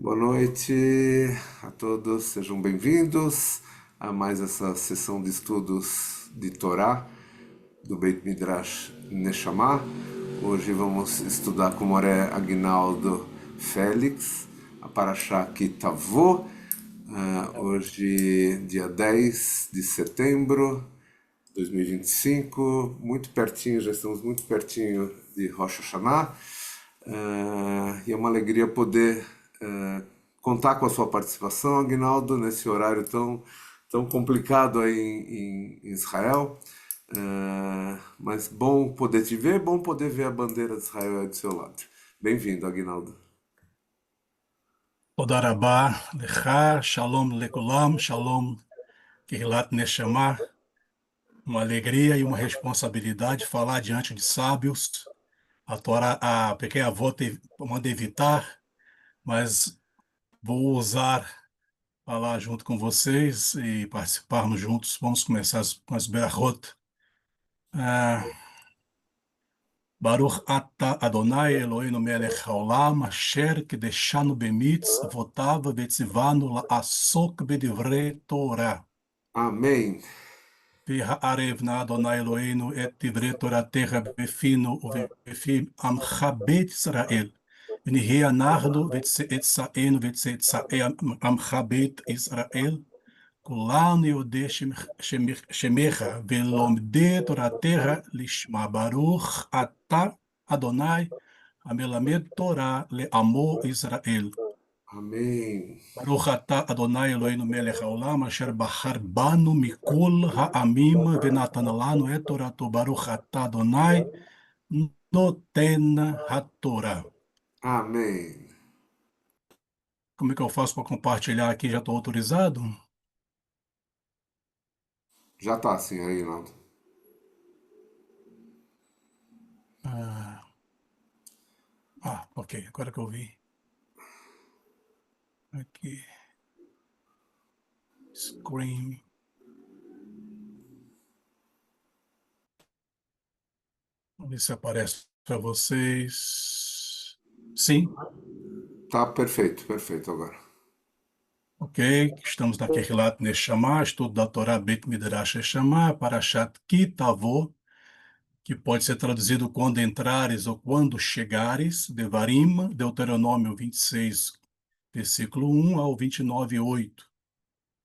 Boa noite a todos, sejam bem-vindos a mais essa sessão de estudos de Torá do Beit Midrash Neshama. Hoje vamos estudar com o Moré Aguinaldo Félix, a Parashá Kitavô, hoje dia 10 de setembro de 2025, muito pertinho, já estamos muito pertinho de Rosh Hashanah. E é uma alegria poder contar com a sua participação, Aguinaldo, nesse horário tão complicado aí em Israel. Mas bom poder te ver, bom poder ver a bandeira de Israel aí do seu lado. Bem-vindo, Aguinaldo. תודה רבה לך, שלום לכולם, שלום קהילת נשמה. Uma alegria e uma responsabilidade falar diante de sábios. A Torá, a pequena avó manda evitar, mas vou ousar falar junto com vocês e participarmos juntos. Vamos começar com as berachot. Ah, Baruch ata Adonai Eloheinu melech haolam, asher kideshanu bemitzvotav vetzivanu la'asok bedivrei Torah. Amém. והערב נא אדוני אלוהינו את דברי תורתך בפינו ובפי עמך בית ישראל. ונהיה אנחנו וצאצאינו וצאצאי עמך בית ישראל, כולנו יודעי שמך ולומדי תורתך לשמה. ברוך אתה אדוני המלמד תורה לעמו ישראל. Amém. ברוך אתה אדוני אלוהינו מלך העולם אשר בחר בנו מכל העמים ונתן לנו את תורתו. ברוך אתה אדוני נותן התורה. Amém. Como é que eu faço para compartilhar aqui? Já estou autorizado? Já tá assim, Aguinaldo. Ah, ok, agora que eu vi. Aqui, screen. Vamos ver se aparece para vocês. Sim, Tá perfeito, perfeito agora. ok. Estamos na Kehilat Neshama, estudo da Torá Beit Midrash Neshama, Parashat Kitavô, que pode ser traduzido quando entrares ou quando chegares, Devarim, Deuteronômio 26, versículo 1 ao 29, 8.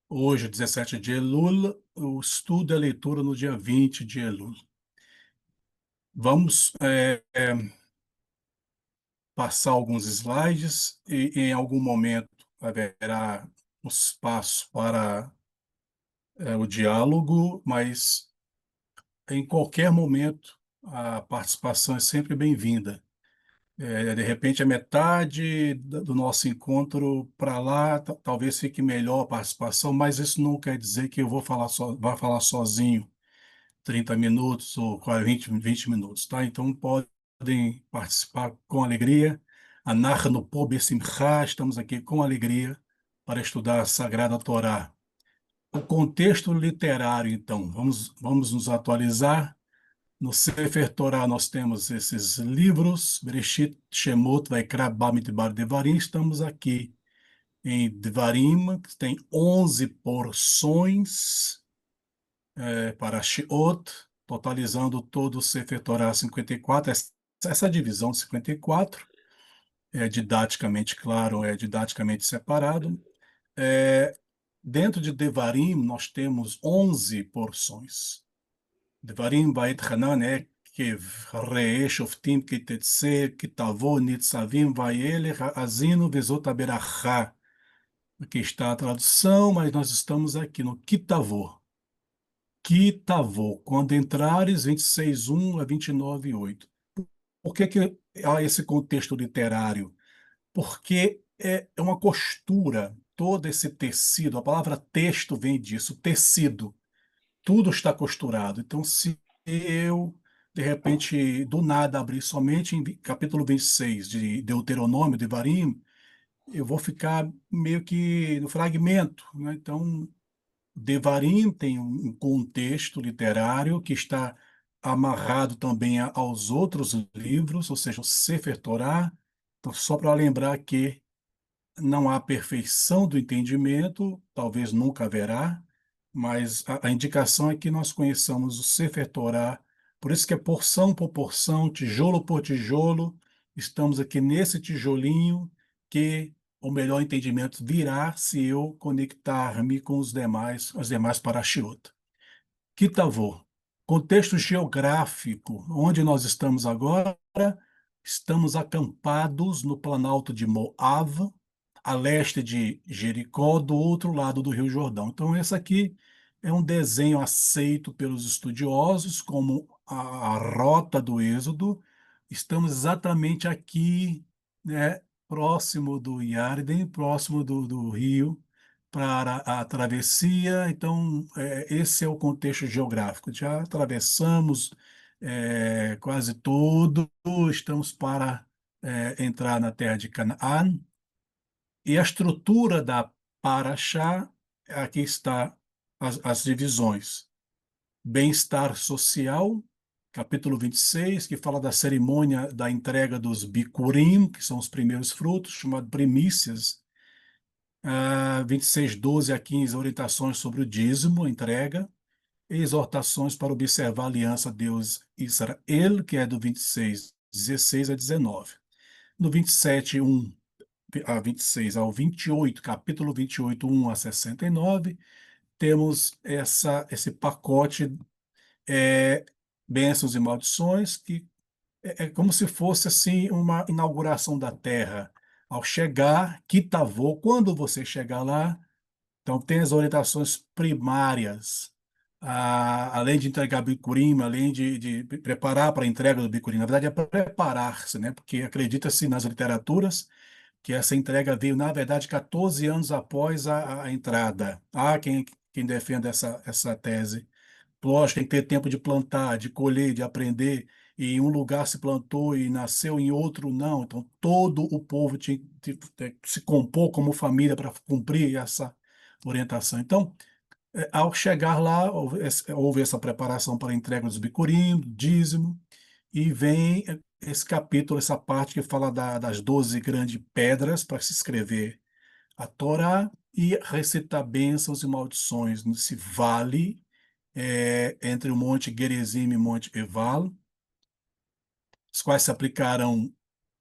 Hoje, 17 de Elul, o estudo e a leitura no dia 20 de Elul. Vamos passar alguns slides e em algum momento haverá um espaço para o diálogo, mas em qualquer momento a participação é sempre bem-vinda. De repente, a metade do nosso encontro para lá, talvez fique melhor a participação, mas isso não quer dizer que eu vá falar sozinho 30 minutos ou 40, 20 minutos, tá? Então, podem participar com alegria. Anachnu po besimcha, estamos aqui com alegria para estudar a Sagrada Torá. O contexto literário, então, vamos nos atualizar. No Sefer Torah nós temos esses livros, Bereshit, Shemot, Vaikra, Bamidbar, Devarim. Estamos aqui em Devarim, que tem 11 porções para Sheot, totalizando todo o Sefer Torah 54. Essa divisão de 54 é didaticamente claro, é didaticamente separado. Dentro de Devarim nós temos 11 porções. דברים ויתחנן עקב ראה שופטים כי תצא כי תבוא ניצבים וילך האזינו וזאת הברכה. Aqui está a tradução, mas nós estamos aqui no Kitavô. Kitavô, quando entrares, 26, 1 a 29, 8. Por que há esse contexto literário? Porque é uma costura, todo esse tecido, a palavra texto vem disso, tecido. Tudo está costurado. Então, se eu, de repente, do nada abrir somente em capítulo 26 de Deuteronômio, de Devarim, eu vou ficar meio que no fragmento, né? Então, Devarim tem um contexto literário que está amarrado também aos outros livros, ou seja, o Sefer Torah. Então, só para lembrar que não há perfeição do entendimento, talvez nunca haverá, mas a indicação é que nós conheçamos o Sefer Torá, por isso que é porção por porção, tijolo por tijolo, estamos aqui nesse tijolinho que o melhor entendimento virá se eu conectar-me com os demais parashiot. Kitavô, contexto geográfico, onde nós estamos agora, estamos acampados no planalto de Moav, a leste de Jericó, do outro lado do Rio Jordão. Então, esse aqui é um desenho aceito pelos estudiosos como a rota do Êxodo. Estamos exatamente aqui, né, próximo do Iarden, próximo do rio, para a travessia. Então, esse é o contexto geográfico. Já atravessamos quase tudo, estamos para entrar na terra de Canaã. E a estrutura da Paraxá, aqui está as divisões. Bem-estar social, capítulo 26, que fala da cerimônia da entrega dos bikurim, que são os primeiros frutos, chamado primícias. 26, 12 a 15, orientações sobre o dízimo, entrega, e exortações para observar a aliança Deus-Israel, que é do 26, 16 a 19. No 27, 1 a 26 ao 28, capítulo 28, 1 a 69, temos esse pacote, é, bênçãos e maldições, que é como se fosse assim uma inauguração da terra. Ao chegar, Kitavô, quando você chegar lá, então tem as orientações primárias, além de entregar bicurim, além de preparar para a entrega do bicurim. Na verdade, é preparar-se, né? Porque acredita-se nas literaturas que essa entrega veio, na verdade, 14 anos após a entrada. Há quem defenda essa tese. Lógico, tem que ter tempo de plantar, de colher, de aprender. E em um lugar se plantou e nasceu, em outro não. Então, todo o povo tinha que se compor como família para cumprir essa orientação. Então, ao chegar lá, houve essa preparação para a entrega dos bicurim, do dízimo, e vem esse capítulo, essa parte que fala das 12 grandes pedras para se escrever a Torá e recitar bênçãos e maldições nesse vale, entre o Monte Gerizim e o Monte Eval, os quais se aplicarão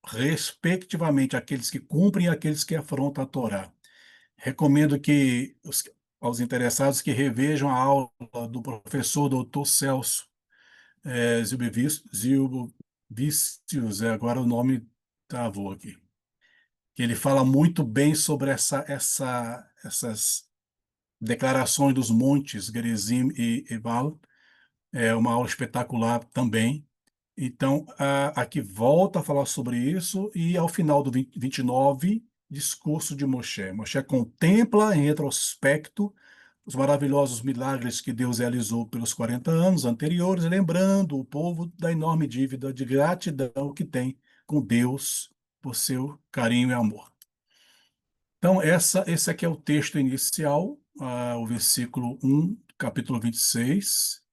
respectivamente àqueles que cumprem e àqueles que afrontam a Torá. Recomendo que aos interessados que revejam a aula do professor Dr. Celso Zilbovicius, agora o nome travou aqui, que ele fala muito bem sobre essas declarações dos montes Gerizim e Ebal. É uma aula espetacular também. Então, aqui volta a falar sobre isso, e ao final do 29, discurso de Moshe. Moshe contempla em retrospecto os maravilhosos milagres que Deus realizou pelos 40 anos anteriores, lembrando o povo da enorme dívida de gratidão que tem com Deus por seu carinho e amor. Então, esse aqui é o texto inicial, o versículo 1, capítulo 26.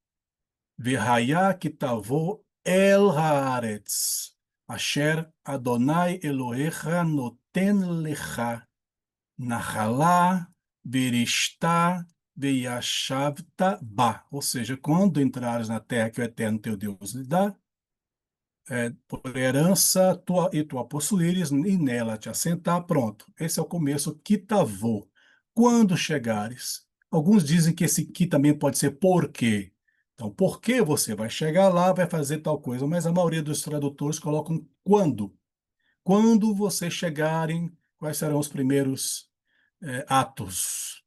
V'haya kitavo el haaretz, asher Adonai Elohecha noten lecha, Nahalá, Berishta, Veyashavta, Ba. Ou seja, quando entrares na terra que o Eterno teu Deus lhe dá, por herança e tu a possuíres, e nela te assentar, pronto. Esse é o começo, Kitavô. Quando chegares. Alguns dizem que esse que também pode ser porque. Então, porque você vai chegar lá, vai fazer tal coisa, mas a maioria dos tradutores colocam quando. Quando vocês chegarem, quais serão os primeiros atos?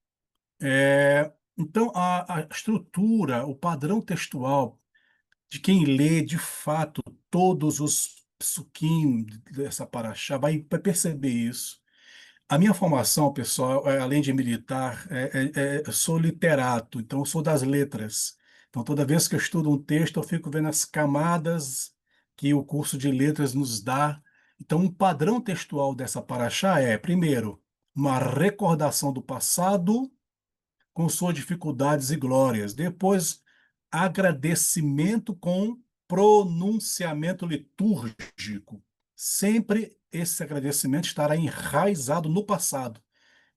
Então, a estrutura, o padrão textual de quem lê de fato todos os psukim dessa paraxá vai perceber isso. A minha formação, pessoal, além de militar, eu sou literato, então eu sou das letras. Então, toda vez que eu estudo um texto, eu fico vendo as camadas que o curso de letras nos dá. Então, um padrão textual dessa paraxá é, primeiro, uma recordação do passado com suas dificuldades e glórias. Depois, agradecimento com pronunciamento litúrgico. sempre esse agradecimento estará enraizado no passado.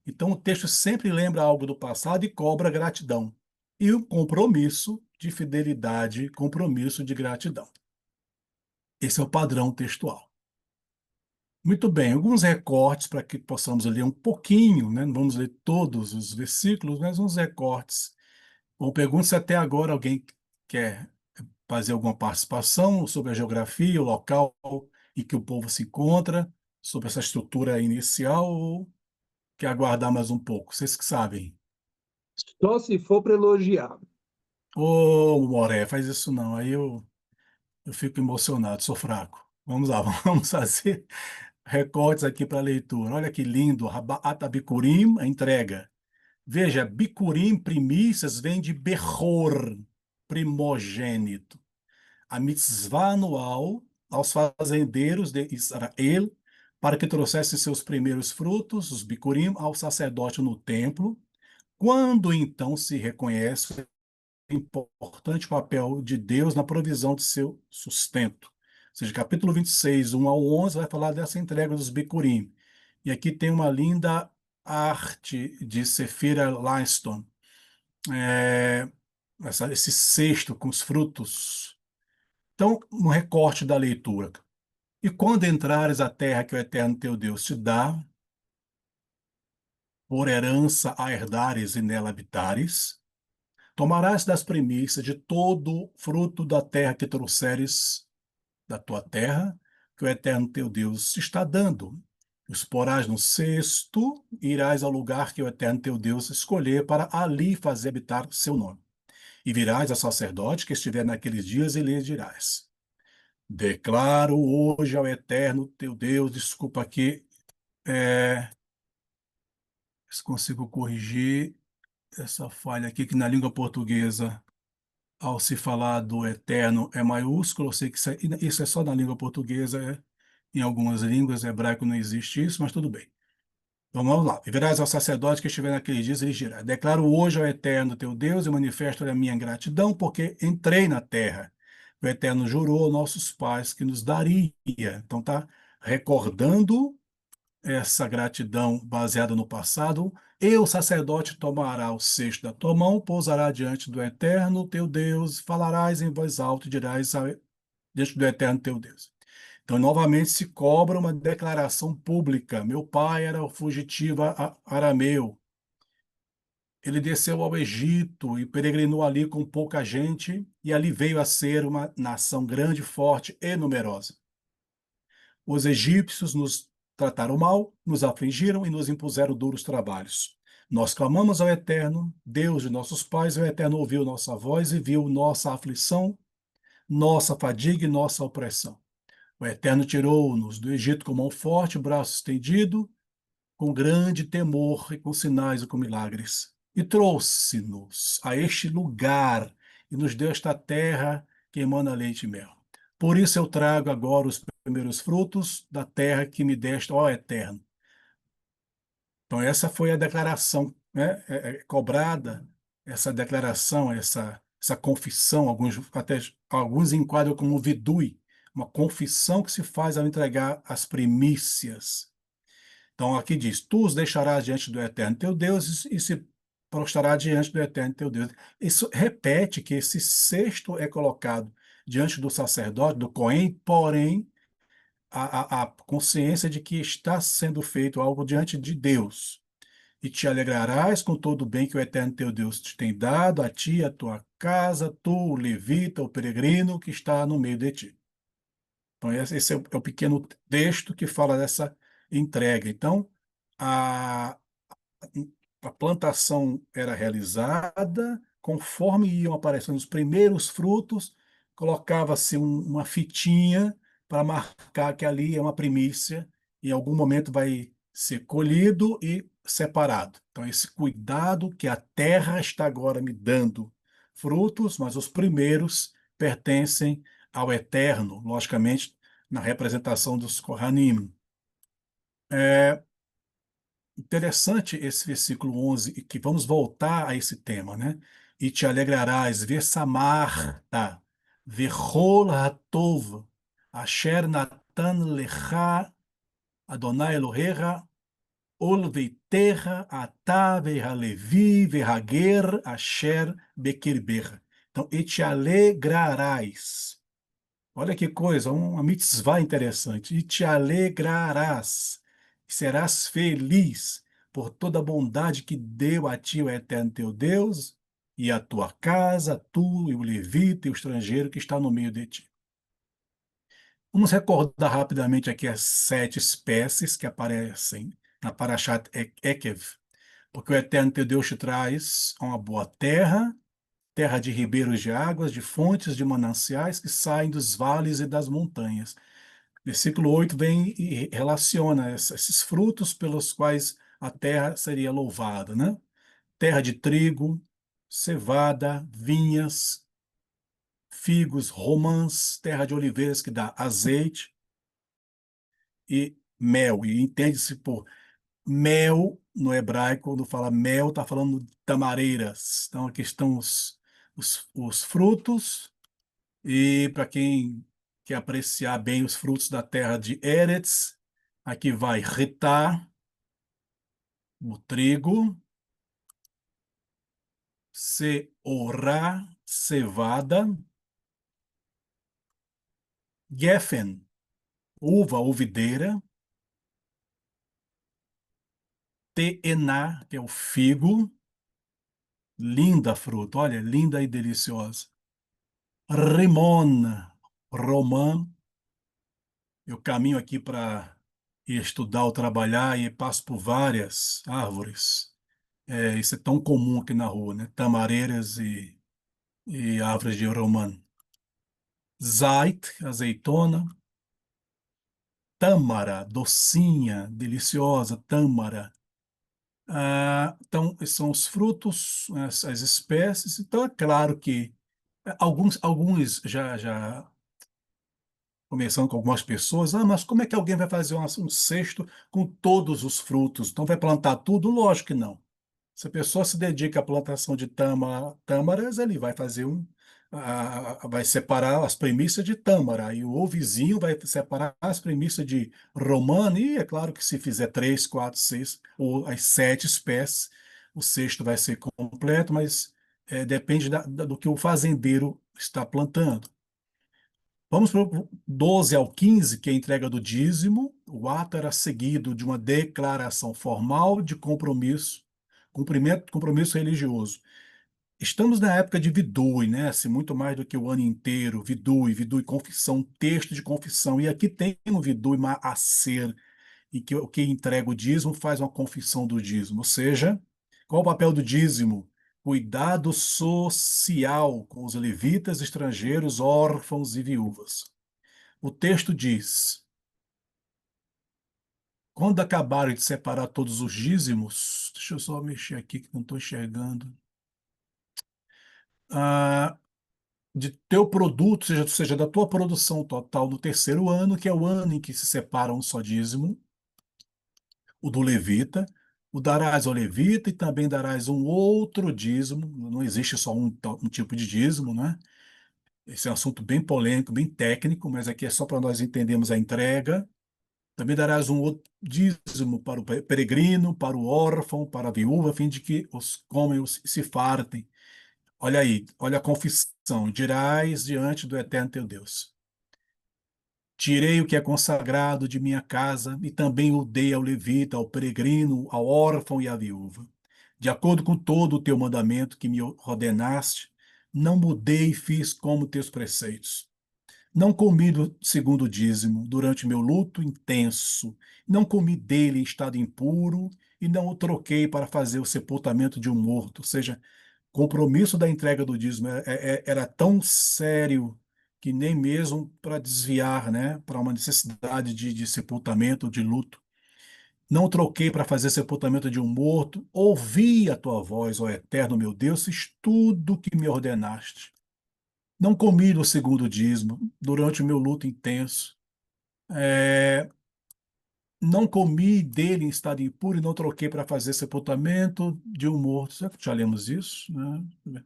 Então, o texto sempre lembra algo do passado e cobra gratidão. E o compromisso de fidelidade, compromisso de gratidão. Esse é o padrão textual. Muito bem, alguns recortes para que possamos ler um pouquinho, né? Não vamos ler todos os versículos, mas uns recortes. Bom, pergunto se até agora alguém quer fazer alguma participação sobre a geografia, o local em que o povo se encontra, sobre essa estrutura inicial, ou quer aguardar mais um pouco? Vocês que sabem. Só se for para elogiar. Ô, Moré, faz isso não, aí eu fico emocionado, sou fraco. Vamos lá, vamos fazer recortes aqui para leitura. Olha que lindo, Atabicurim, a entrega. Veja, Bicurim, primícias, vem de Bechor, primogênito. A mitzvah anual aos fazendeiros de Israel, para que trouxessem seus primeiros frutos, os Bicurim, ao sacerdote no templo, quando então se reconhece o importante papel de Deus na provisão de seu sustento. Ou seja, capítulo 26, 1 ao 11, vai falar dessa entrega dos Bicurim. E aqui tem uma linda arte de Sefira Linston, esse cesto com os frutos. Então, um recorte da leitura. E quando entrares a terra que o Eterno teu Deus te dá, por herança a herdares e nela habitares, tomarás das primícias de todo fruto da terra que trouxeres da tua terra, que o Eterno teu Deus te está dando. Os porás no cesto, e irás ao lugar que o Eterno teu Deus escolher para ali fazer habitar o seu nome. E virás ao sacerdote que estiver naqueles dias e lhe dirás: declaro hoje ao Eterno teu Deus, desculpa aqui, se consigo corrigir essa falha aqui, que na língua portuguesa, ao se falar do Eterno é maiúsculo, eu sei que isso é só na língua portuguesa, em algumas línguas, hebraico não existe isso, mas tudo bem. Então vamos lá. E verás ao sacerdote que estiver naqueles dias e lhe dirá: declaro hoje ao Eterno teu Deus e manifesto a minha gratidão, porque entrei na terra. O Eterno jurou aos nossos pais que nos daria. Então está recordando essa gratidão baseada no passado. E o sacerdote tomará o cesto da tua mão, pousará diante do Eterno teu Deus, falarás em voz alta e dirás diante do Eterno teu Deus. Então, novamente, se cobra uma declaração pública. Meu pai era o fugitivo arameu. Ele desceu ao Egito e peregrinou ali com pouca gente, e ali veio a ser uma nação grande, forte e numerosa. Os egípcios nos trataram mal, nos afligiram e nos impuseram duros trabalhos. Nós clamamos ao Eterno, Deus de nossos pais, e o Eterno ouviu nossa voz e viu nossa aflição, nossa fadiga e nossa opressão. O Eterno tirou-nos do Egito com mão forte, braço estendido, com grande temor e com sinais e com milagres. E trouxe-nos a este lugar e nos deu esta terra que emana leite e mel. Por isso eu trago agora os primeiros frutos da terra que me deste, ó Eterno. Então essa foi a declaração, né, cobrada, essa declaração, essa confissão, alguns enquadram como vidui, uma confissão que se faz ao entregar as primícias. Então aqui diz: tu os deixarás diante do Eterno teu Deus e se prostrará diante do Eterno teu Deus. Isso repete que esse cesto é colocado diante do sacerdote, do Cohen, porém a consciência de que está sendo feito algo diante de Deus. E te alegrarás com todo o bem que o Eterno teu Deus te tem dado, a ti, a tua casa, tu, o levita, o peregrino que está no meio de ti. Então, esse é o pequeno texto que fala dessa entrega. Então, a, a plantação era realizada, conforme iam aparecendo os primeiros frutos, colocava-se uma fitinha para marcar que ali é uma primícia, e em algum momento vai ser colhido e separado. Então, esse cuidado que a terra está agora me dando frutos, mas os primeiros pertencem ao Eterno, logicamente, na representação dos Kohanim. É interessante esse versículo 11, e que vamos voltar a esse tema, né? E te alegrarás, vesamarta, vechol hatov, asher Natan lecha Adonai Elohecha ol veitecha atah ve'halevi ve'hager asher bekirbecha. Então, e te alegrarás. Olha que coisa, uma mitzvah interessante. E te alegrarás, serás feliz por toda a bondade que deu a ti o eterno teu Deus, e a tua casa, tu e o levita e o estrangeiro que está no meio de ti. Vamos recordar rapidamente aqui as 7 espécies que aparecem na Parashat Ekev, porque o eterno teu Deus te traz a uma boa terra, terra de ribeiros de águas, de fontes de mananciais que saem dos vales e das montanhas. Versículo 8 vem e relaciona esses frutos pelos quais a terra seria louvada, né? Terra de trigo, cevada, vinhas, figos, romãs, terra de oliveiras que dá azeite e mel. E entende-se por mel no hebraico, quando fala mel, está falando de tamareiras. Então aqui estão os frutos. E para quem quer apreciar bem os frutos da terra de Eretz, aqui vai Ritá, o trigo, Seorá, cevada, Geffen, uva ou videira, Teená, que é o figo, linda fruta, olha, linda e deliciosa. Rimon, romã, eu caminho aqui para estudar ou trabalhar e passo por várias árvores. Isso é tão comum aqui na rua, né? Tamareiras e árvores de romã. Zait, azeitona. Tâmara, docinha, deliciosa, tâmara. Então, esses são os frutos, as espécies. Então, é claro que alguns já começando com algumas pessoas, mas como é que alguém vai fazer um cesto com todos os frutos? Então, vai plantar tudo? Lógico que não. Se a pessoa se dedica à plantação de tâmaras, ele vai fazer vai separar as premissas de tâmara, e o vizinho vai separar as premissas de romã, e é claro que se fizer 3, 4, 6 ou as 7 espécies, o cesto vai ser completo, mas depende do que o fazendeiro está plantando. Vamos para o 12 ao 15, que é a entrega do dízimo. O ato era seguido de uma declaração formal de compromisso religioso. Estamos na época de vidui, né? Assim, muito mais do que o ano inteiro. Vidui, confissão, texto de confissão. E aqui tem um vidui maaser, e que o que entrega o dízimo faz uma confissão do dízimo. Ou seja, qual o papel do dízimo? Cuidado social com os levitas, estrangeiros, órfãos e viúvas. O texto diz: quando acabarem de separar todos os dízimos, deixa eu só mexer aqui que não estou enxergando. Ah, de teu produto, seja, da tua produção total no terceiro ano, que é o ano em que se separa um só dízimo, o do levita, o darás ao levita e também darás um outro dízimo. Não existe só um tipo de dízimo, né? Esse é um assunto bem polêmico, bem técnico, mas aqui é só para nós entendermos a entrega. Também darás um outro dízimo para o peregrino, para o órfão, para a viúva, a fim de que os comem se fartem. Olha aí, olha a confissão. Dirás diante do eterno teu Deus: tirei o que é consagrado de minha casa e também o dei ao levita, ao peregrino, ao órfão e à viúva. De acordo com todo o teu mandamento que me ordenaste, não mudei e fiz como teus preceitos. Não comi do segundo dízimo durante meu luto intenso. Não comi dele em estado impuro e não o troquei para fazer o sepultamento de um morto. Ou seja, o compromisso da entrega do dízimo era tão sério que nem mesmo para desviar, né, para uma necessidade de sepultamento, de luto. Não o troquei para fazer sepultamento de um morto. Ouvi a tua voz, ó eterno meu Deus, fiz tudo o que me ordenaste. Não comi do segundo dízimo durante o meu luto intenso. É, não comi dele em estado impuro e não troquei para fazer sepultamento de um morto. Será que já lemos isso? Né?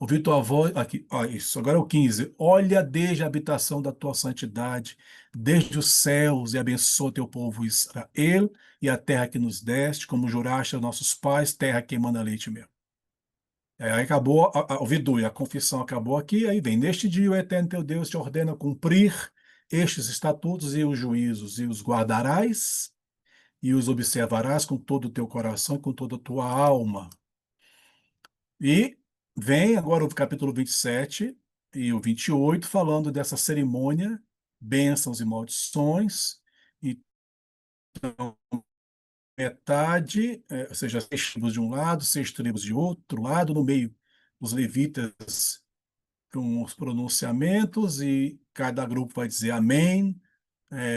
Ouvi tua voz, aqui, ó, isso, agora é o 15. Olha desde a habitação da tua santidade, desde os céus, e abençoa teu povo Israel e a terra que nos deste, como juraste aos nossos pais, terra que emana leite e mel. Aí acabou, o vidui, a confissão acabou aqui, aí vem, neste dia o Eterno teu Deus te ordena cumprir estes estatutos e os juízos, e os guardarás, e os observarás com todo o teu coração e com toda a tua alma. E vem agora o capítulo 27 e o 28 falando dessa cerimônia, bênçãos e maldições. Então, metade, ou seja, 6 tribos de um lado, 6 tribos de outro lado, no meio, os levitas com os pronunciamentos, e cada grupo vai dizer amém,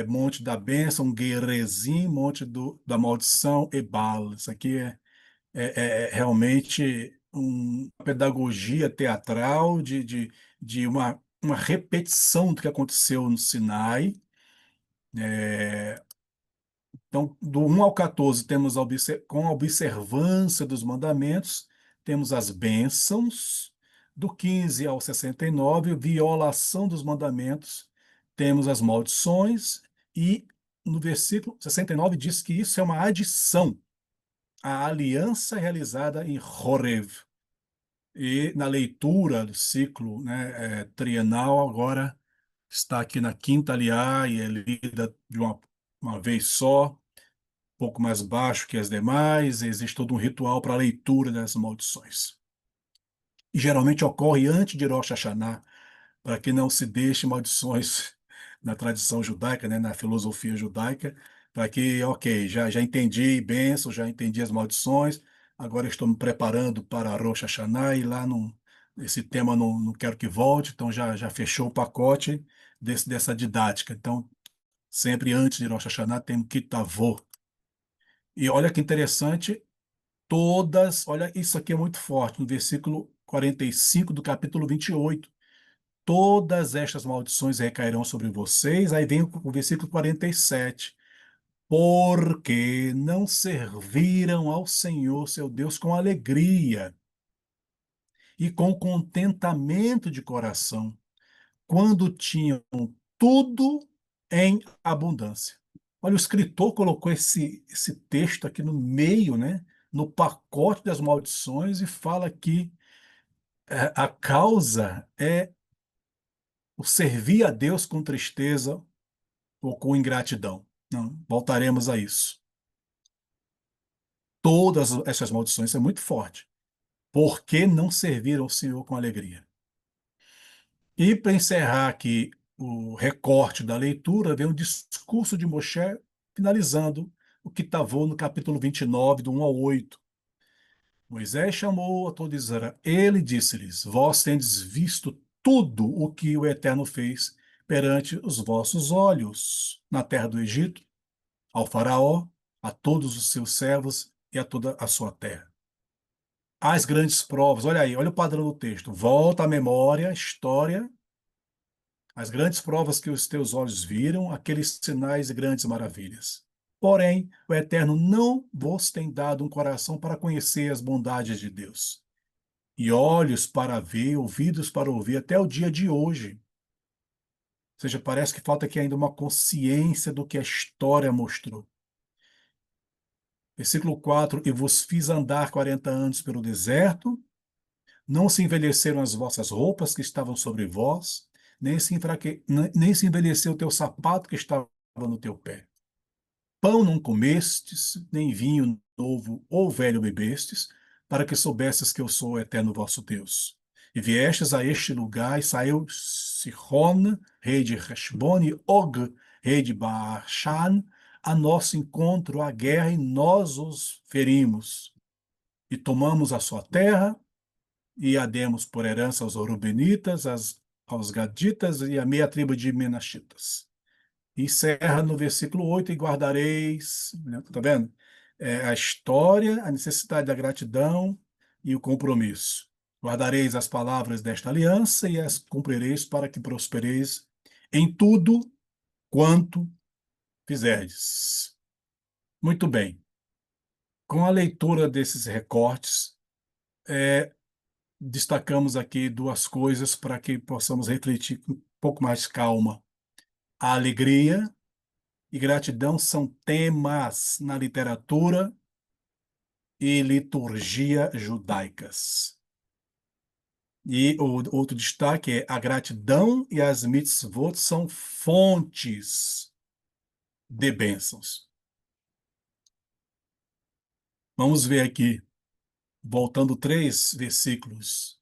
monte da bênção, Gerezim, monte da maldição, Ebal. Isso aqui é realmente uma pedagogia teatral de uma repetição do que aconteceu no Sinai. Então, do 1 ao 14, temos com a observância dos mandamentos, temos as bênçãos. Do 15 ao 69, violação dos mandamentos, temos as maldições. E no versículo 69 diz que isso é uma adição à aliança realizada em Horeb. E na leitura do ciclo, né, trienal, agora está aqui na quinta aliá e é lida de uma vez só, um pouco mais baixo que as demais. Existe todo um ritual para a leitura das maldições. E geralmente ocorre antes de Rosh Hashanah, para que não se deixe maldições na tradição judaica, né, na filosofia judaica, para que, ok, já entendi bênçãos, já entendi as maldições, agora estou me preparando para Rosh Hashanah e lá esse tema não quero que volte, então já fechou o pacote dessa didática. Então, sempre antes de Rosh Hashanah tem Kitavô. E olha que interessante, olha, isso aqui é muito forte, no versículo 45 do capítulo 28. Todas estas maldições recairão sobre vocês. Aí vem o versículo 47. Porque não serviram ao Senhor, seu Deus, com alegria e com contentamento de coração, quando tinham tudo em abundância. Olha, o escritor colocou esse texto aqui no meio, né, no pacote das maldições, e fala que a causa é o servir a Deus com tristeza ou com ingratidão. Não, voltaremos a isso. Todas essas maldições é muito forte. Por que não serviram ao Senhor com alegria? E para encerrar aqui o recorte da leitura, vem o discurso de Moshe, finalizando o que estava no capítulo 29, do 1 ao 8. Moisés chamou a todo Israel. Ele disse-lhes: Vós tendes visto tudo o que o Eterno fez perante os vossos olhos na terra do Egito, ao Faraó, a todos os seus servos e a toda a sua terra. As grandes provas, olha aí, olha o padrão do texto. Volta à memória, a história, as grandes provas que os teus olhos viram, aqueles sinais e grandes maravilhas. Porém, o Eterno não vos tem dado um coração para conhecer as bondades de Deus, e olhos para ver, ouvidos para ouvir, até o dia de hoje. Ou seja, parece que falta aqui ainda uma consciência do que a história mostrou. Versículo 4: E vos fiz andar 40 anos pelo deserto, não se envelheceram as vossas roupas que estavam sobre vós, nem se envelheceu o teu sapato que estava no teu pé. Pão não comestes, nem vinho novo ou velho bebestes, para que soubesses que eu sou o eterno vosso Deus. E viestes a este lugar, e saiu Sihon, rei de Heshbon, e Og, rei de Baashan, a nosso encontro à guerra, e nós os ferimos. E tomamos a sua terra, e a demos por herança aos Orubenitas, aos Gaditas e a meia tribo de Menaxitas. Encerra no versículo 8: E guardareis, né, tá vendo? A história, a necessidade da gratidão e o compromisso. Guardareis as palavras desta aliança e as cumprireis, para que prospereis em tudo quanto fizerdes. Muito bem. Com a leitura desses recortes, destacamos aqui duas coisas para que possamos refletir com um pouco mais de calma. A alegria e gratidão são temas na literatura e liturgia judaicas. E o outro destaque é a gratidão e as mitzvot são fontes de bênçãos. Vamos ver aqui, voltando 3 versículos.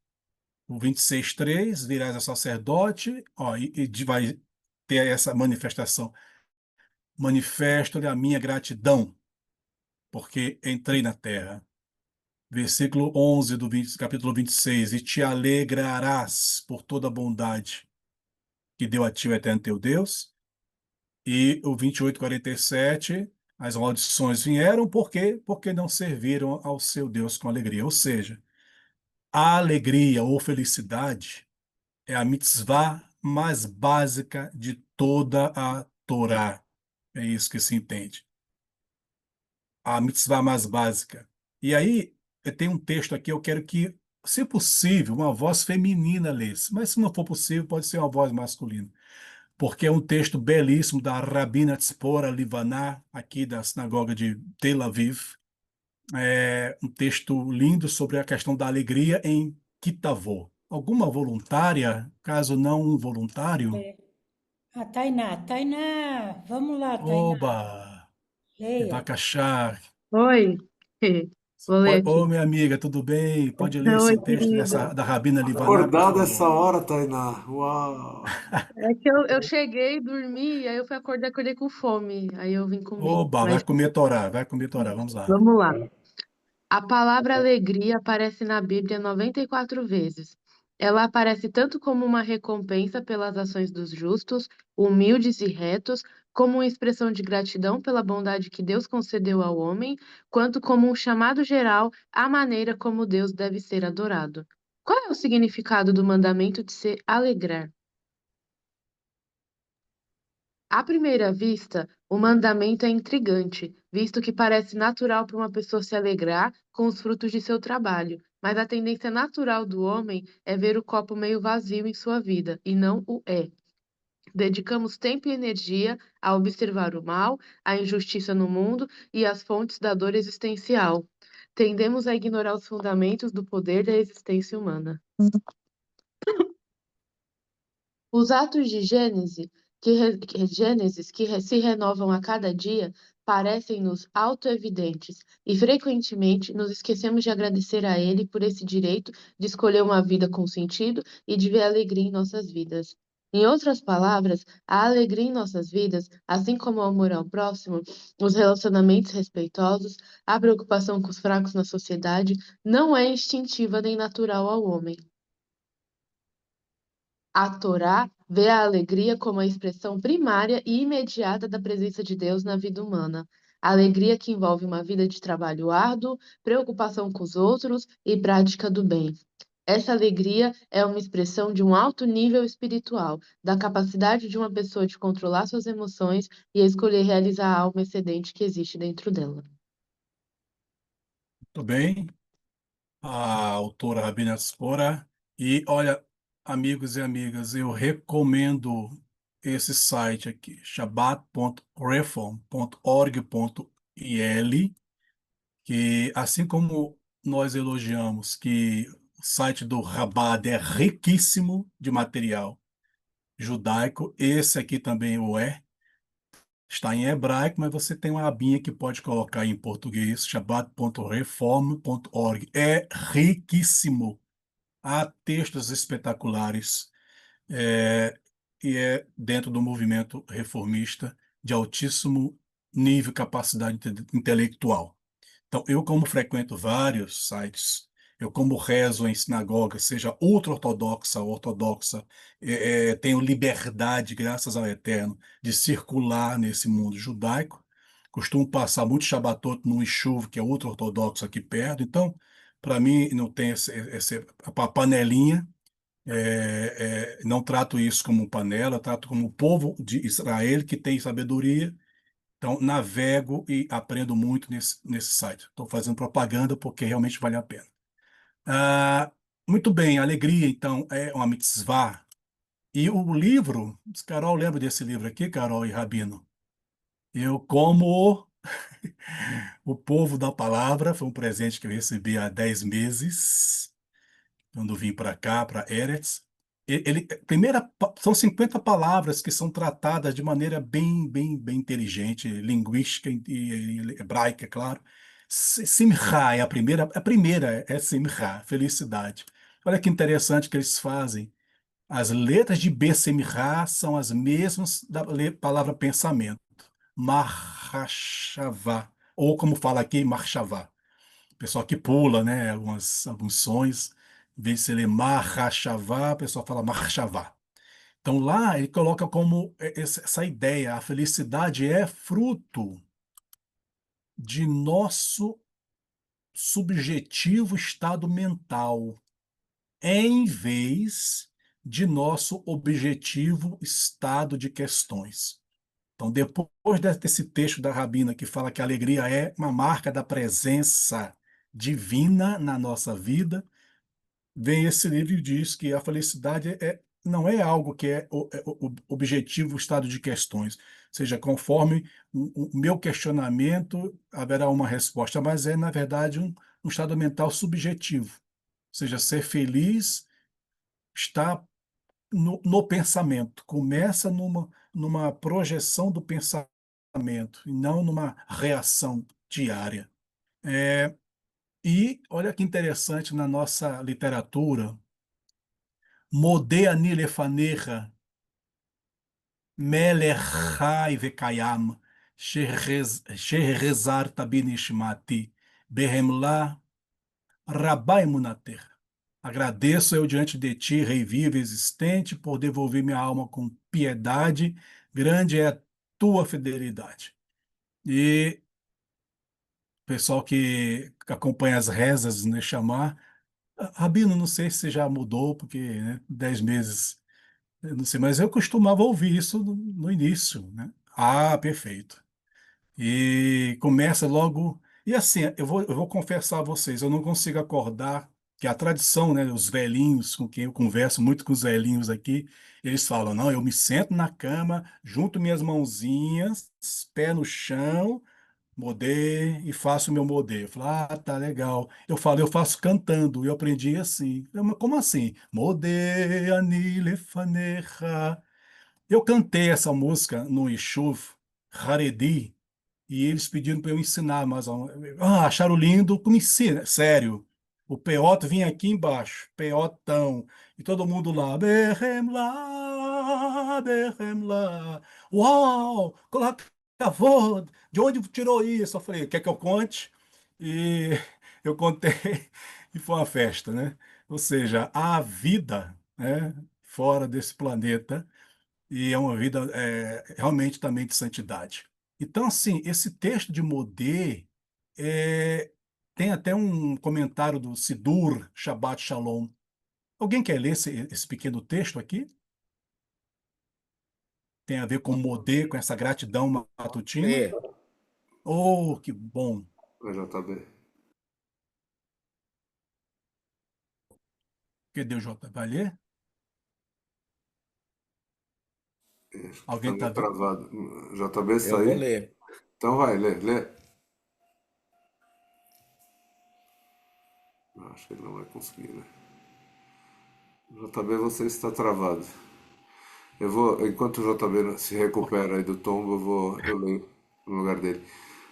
O 26:3, virás a sacerdote, ó, e vai ter essa manifestação. Manifesto-lhe a minha gratidão, porque entrei na terra. Versículo 11 do capítulo 26, e te alegrarás por toda a bondade que deu a ti o eterno teu Deus. E o 28:47, as maldições vieram, por quê? Porque não serviram ao seu Deus com alegria. Ou seja, a alegria ou felicidade é a mitzvah mais básica de toda a Torá. É isso que se entende. A mitzvah mais básica. E aí, tem um texto aqui, eu quero que, se possível, uma voz feminina lesse. Mas se não for possível, pode ser uma voz masculina. Porque é um texto belíssimo da Rabina Tzipora Livaná, aqui da sinagoga de Tel Aviv. É um texto lindo sobre a questão da alegria em Kitavó. Alguma voluntária, caso não um voluntário? A Tainá. Tainá, vamos lá, Tainá. Oba! Leia. Bacachá. Oi, vou ler Ô, aqui. minha amiga, tudo bem? Pode ler Oi, esse texto querida. da Rabina Livaná, por Acordada essa favor? hora, Tainá. Uau! É que eu cheguei, dormi, aí eu fui acordar, acordei com fome, aí eu vim comer. Oba, Mas vai comer Torá, vamos lá. vamos lá. A palavra alegria aparece na Bíblia 94 vezes. Ela aparece tanto como uma recompensa pelas ações dos justos, humildes e retos, como uma expressão de gratidão pela bondade que Deus concedeu ao homem, quanto como um chamado geral à maneira como Deus deve ser adorado. Qual é o significado do mandamento de se alegrar? À primeira vista, o mandamento é intrigante, visto que parece natural para uma pessoa se alegrar com os frutos de seu trabalho, mas a tendência natural do homem é ver o copo meio vazio em sua vida, e não o é. Dedicamos tempo e energia a observar o mal, a injustiça no mundo e as fontes da dor existencial. Tendemos a ignorar os fundamentos do poder da existência humana. Os atos de Gênesis se renovam a cada dia parecem-nos autoevidentes e frequentemente nos esquecemos de agradecer a Ele por esse direito de escolher uma vida com sentido e de ver alegria em nossas vidas. Em outras palavras, a alegria em nossas vidas, assim como o amor ao próximo, os relacionamentos respeitosos, a preocupação com os fracos na sociedade, não é instintiva nem natural ao homem. A Torá vê a alegria como a expressão primária e imediata da presença de Deus na vida humana. A alegria que envolve uma vida de trabalho árduo, preocupação com os outros e prática do bem. Essa alegria é uma expressão de um alto nível espiritual, da capacidade de uma pessoa de controlar suas emoções e escolher realizar a alma excedente que existe dentro dela. Tudo bem? A autora Rabina Spora. E olha, amigos e amigas, eu recomendo esse site aqui, shabbat.reform.org.il, que assim como nós elogiamos que o site do Rabad é riquíssimo de material judaico, esse aqui também o é. Está em hebraico, mas você tem uma abinha que pode colocar em português, shabbat.reform.org. É riquíssimo. Há textos espetaculares, é, e é dentro do movimento reformista de altíssimo nível e capacidade intelectual. Então, eu como frequento vários sites, eu como rezo em sinagoga, seja ultra-ortodoxa ou ortodoxa, tenho liberdade, graças ao Eterno, de circular nesse mundo judaico. Costumo passar muito Shabatot num yeshuv, que é ultra-ortodoxo aqui perto. Então, para mim, não tem a panelinha. Não trato isso como panela, trato como o povo de Israel que tem sabedoria. Então, navego e aprendo muito nesse site. Estou fazendo propaganda porque realmente vale a pena. Ah, Muito bem, alegria, então, é uma mitzvah. E o livro, Carol, lembra desse livro aqui, Carol e Rabino? Eu como o povo da palavra, foi um presente que eu recebi há 10 meses, quando vim para cá, para Eretz. São 50 palavras que são tratadas de maneira bem inteligente, linguística e hebraica, é claro. Simcha é a primeira é simcha, felicidade. Olha que interessante que eles fazem. As letras de Bessemihá são as mesmas da palavra pensamento. Mahashavá, ou como fala aqui, Marshavá. O pessoal que pula, né, alguns sons, em vez de se ler Mahashavá, o pessoal fala Marshavá. Então lá ele coloca como essa ideia, a felicidade é fruto de nosso subjetivo estado mental, em vez de nosso objetivo estado de questões. Então, depois desse texto da Rabina que fala que a alegria é uma marca da presença divina na nossa vida, vem esse livro e diz que a felicidade não é algo que é o objetivo, o estado de questões. Ou seja, conforme o meu questionamento, haverá uma resposta, mas é, na verdade, um estado mental subjetivo. Ou seja, ser feliz está no pensamento, começa numa projeção do pensamento e não numa reação diária. E olha que interessante na nossa literatura, Modé ani lefanecha, melech chai vekayam, שרזרת בי נשמתי, behemla rabai munater. Agradeço eu diante de ti, Rei vivo e existente, por devolver minha alma com piedade, grande é a tua fidelidade. E o pessoal que acompanha as rezas, né, chamar, Rabino, não sei se você já mudou, porque, né, 10 meses, eu não sei, mas eu costumava ouvir isso no início, né? Ah, perfeito. E começa logo. E assim, eu vou confessar a vocês, eu não consigo acordar, que a tradição, né, os velhinhos, com quem eu converso muito com os velhinhos aqui, eles falam: não, eu me sento na cama, junto minhas mãozinhas, pé no chão, modê, e faço o meu modê. Eu falo: ah, tá legal. Eu falo: eu faço cantando, e eu aprendi assim. Mas como assim? Modê, ani lefanecha. Eu cantei essa música no Yishuv Haredi, e eles pediram para eu ensinar, mas acharam lindo, me ensina, sério. O peote vinha aqui embaixo, peotão, e todo mundo lá, berrem lá, berrem lá. Uau, coloca kavod, de onde tirou isso? Eu falei: quer que eu conte? E eu contei, e foi uma festa, né? Ou seja, há vida, né, fora desse planeta, e é uma vida realmente também de santidade. Então, assim, esse texto de Modê tem até um comentário do Sidur Shabbat Shalom. Alguém quer ler esse pequeno texto aqui? Tem a ver com Modê, com essa gratidão matutina? Lê. Oh, que bom! Vai, JB. Que Deus vai ler? Acho que tá Alguém está meio vendo? travado. JB, está Eu vou aí? ler. Então vai, lê. Acho que ele não vai conseguir, né? JB, você está travado. Enquanto o JB se recupera aí do tombo, eu leio no lugar dele.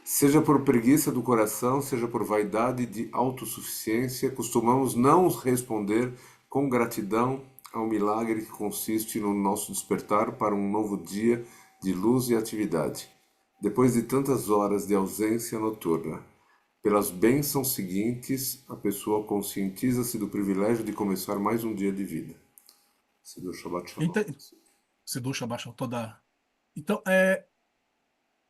Seja por preguiça do coração, seja por vaidade de autossuficiência, costumamos não responder com gratidão ao milagre que consiste no nosso despertar para um novo dia de luz e atividade, depois de tantas horas de ausência noturna. Pelas bênçãos seguintes, a pessoa conscientiza-se do privilégio de começar mais um dia de vida. Sidur Shabbat Shalom. Então, Sidur Shabbat Shalom toda. Então,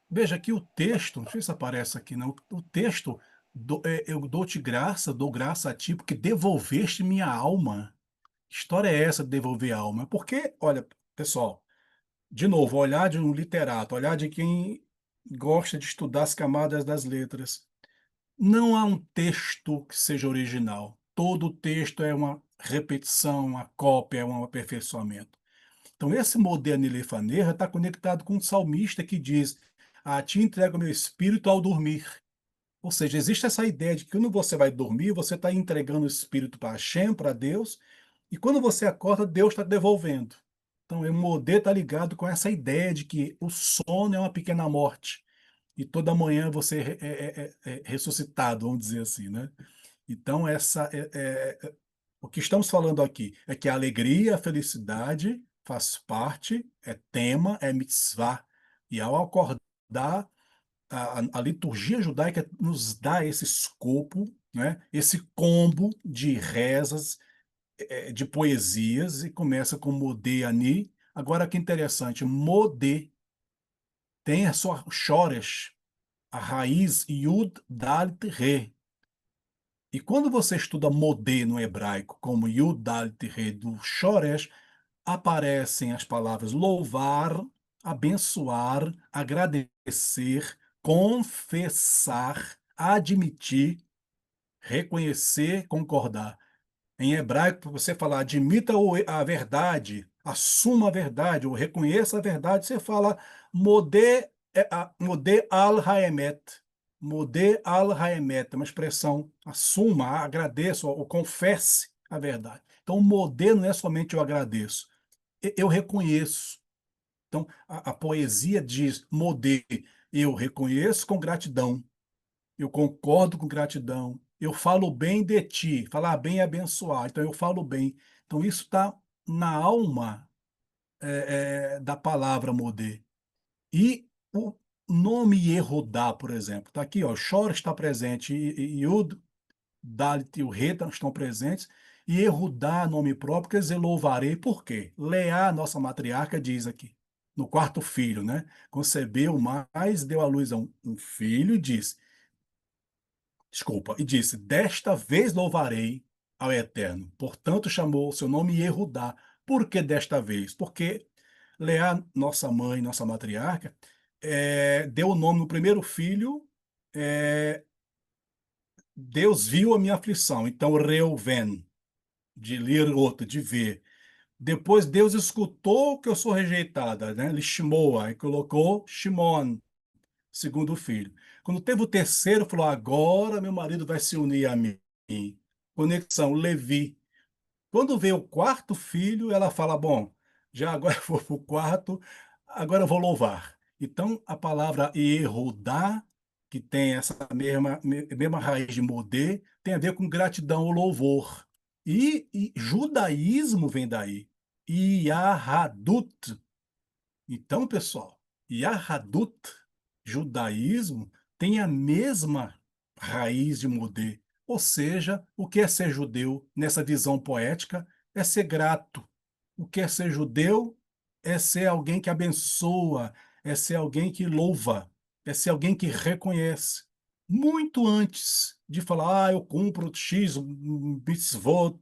veja aqui o texto, não sei se aparece aqui, não. O texto, eu dou-te graça, dou graça a ti, porque devolveste minha alma. Que história é essa de devolver a alma? Porque, olha, pessoal, de novo, olhar de um literato, olhar de quem gosta de estudar as camadas das letras. Não há um texto que seja original. Todo texto é uma repetição, a cópia, é um aperfeiçoamento. Então, esse modelo Nilefanerra está conectado com um salmista que diz: a ti entrego meu espírito ao dormir. Ou seja, existe essa ideia de que quando você vai dormir, você está entregando o espírito para Hashem, para Deus, e quando você acorda, Deus está devolvendo. Então, o modelo está ligado com essa ideia de que o sono é uma pequena morte, e toda manhã você é ressuscitado, vamos dizer assim, né? Então, o que estamos falando aqui é que a alegria, a felicidade faz parte, é tema, é mitzvah. E ao acordar, a liturgia judaica nos dá esse escopo, né, esse combo de rezas, de poesias, e começa com Modé Ani. Agora que interessante, Modé tem a sua Shoresh, a raiz Yud Dalet Re. E quando você estuda Modé no hebraico, como Yud Dalet Re do Shoresh, aparecem as palavras louvar, abençoar, agradecer, confessar, admitir, reconhecer, concordar. Em hebraico, para você falar admita a verdade, assuma a verdade, ou reconheça a verdade, você fala modé, modé al haemet. Modé al haemet, é uma expressão, assuma, agradeça, ou confesse a verdade. Então, modé não é somente eu agradeço, eu reconheço. Então, a poesia diz, modê, eu reconheço com gratidão, eu concordo com gratidão, eu falo bem de ti, falar bem é abençoar, então eu falo bem. Então, isso está na alma da palavra modê. E o nome Yehudá, por exemplo, está aqui, ó, Shor está presente, e Yud, Dalit e o Re estão presentes, e Yehudá, nome próprio, quer dizer louvarei, por quê? Leá, nossa matriarca, diz aqui, no quarto filho, né? Concebeu mais, deu à luz a um filho e disse, desculpa, e disse, desta vez louvarei ao Eterno. Portanto, chamou seu nome Yehudá. Por que desta vez? Porque Leá, nossa mãe, nossa matriarca, deu o nome no primeiro filho, é, Deus viu a minha aflição, então Reuven, de ler outro, de ver. Depois Deus escutou que eu sou rejeitada, né? Lishmoa, e colocou Shimon, segundo filho. Quando teve o terceiro, falou: agora meu marido vai se unir a mim. Conexão, Levi. Quando veio o quarto filho, ela fala: bom, já agora eu vou para o quarto, agora eu vou louvar. Então, a palavra Yehudá, que tem essa mesma raiz de modê, tem a ver com gratidão ou louvor. E judaísmo vem daí. Yahadut. Então, pessoal, Yahadut, judaísmo, tem a mesma raiz de modê. Ou seja, o que é ser judeu nessa visão poética é ser grato. O que é ser judeu é ser alguém que abençoa, é ser alguém que louva, é ser alguém que reconhece. Muito antes de falar, eu cumpro X mitzvot,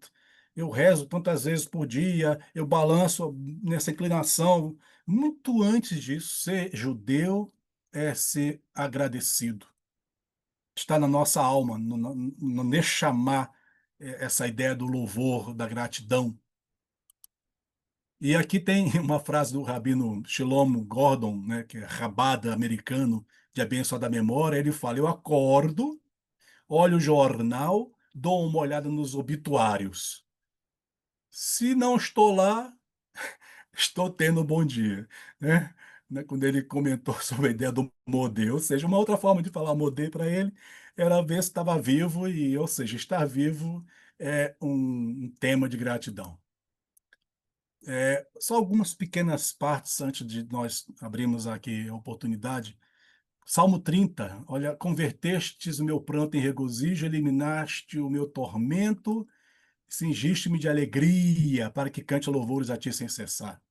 eu rezo tantas vezes por dia, eu balanço nessa inclinação. Muito antes disso, ser judeu é ser agradecido. Está na nossa alma, no Neshama, essa ideia do louvor, da gratidão. E aqui tem uma frase do rabino Shlomo Gordon, né, que é rabada americano de abençoada memória. Ele fala: eu acordo, olho o jornal, dou uma olhada nos obituários. Se não estou lá, estou tendo um bom dia, né? Quando ele comentou sobre a ideia do modê, ou seja, uma outra forma de falar modê para ele era ver se estava vivo, e, ou seja, estar vivo é um tema de gratidão. Só algumas pequenas partes antes de nós abrirmos aqui a oportunidade. Salmo 30, olha, convertestes o meu pranto em regozijo, eliminaste o meu tormento, cingiste-me de alegria, para que cante louvores a ti sem cessar.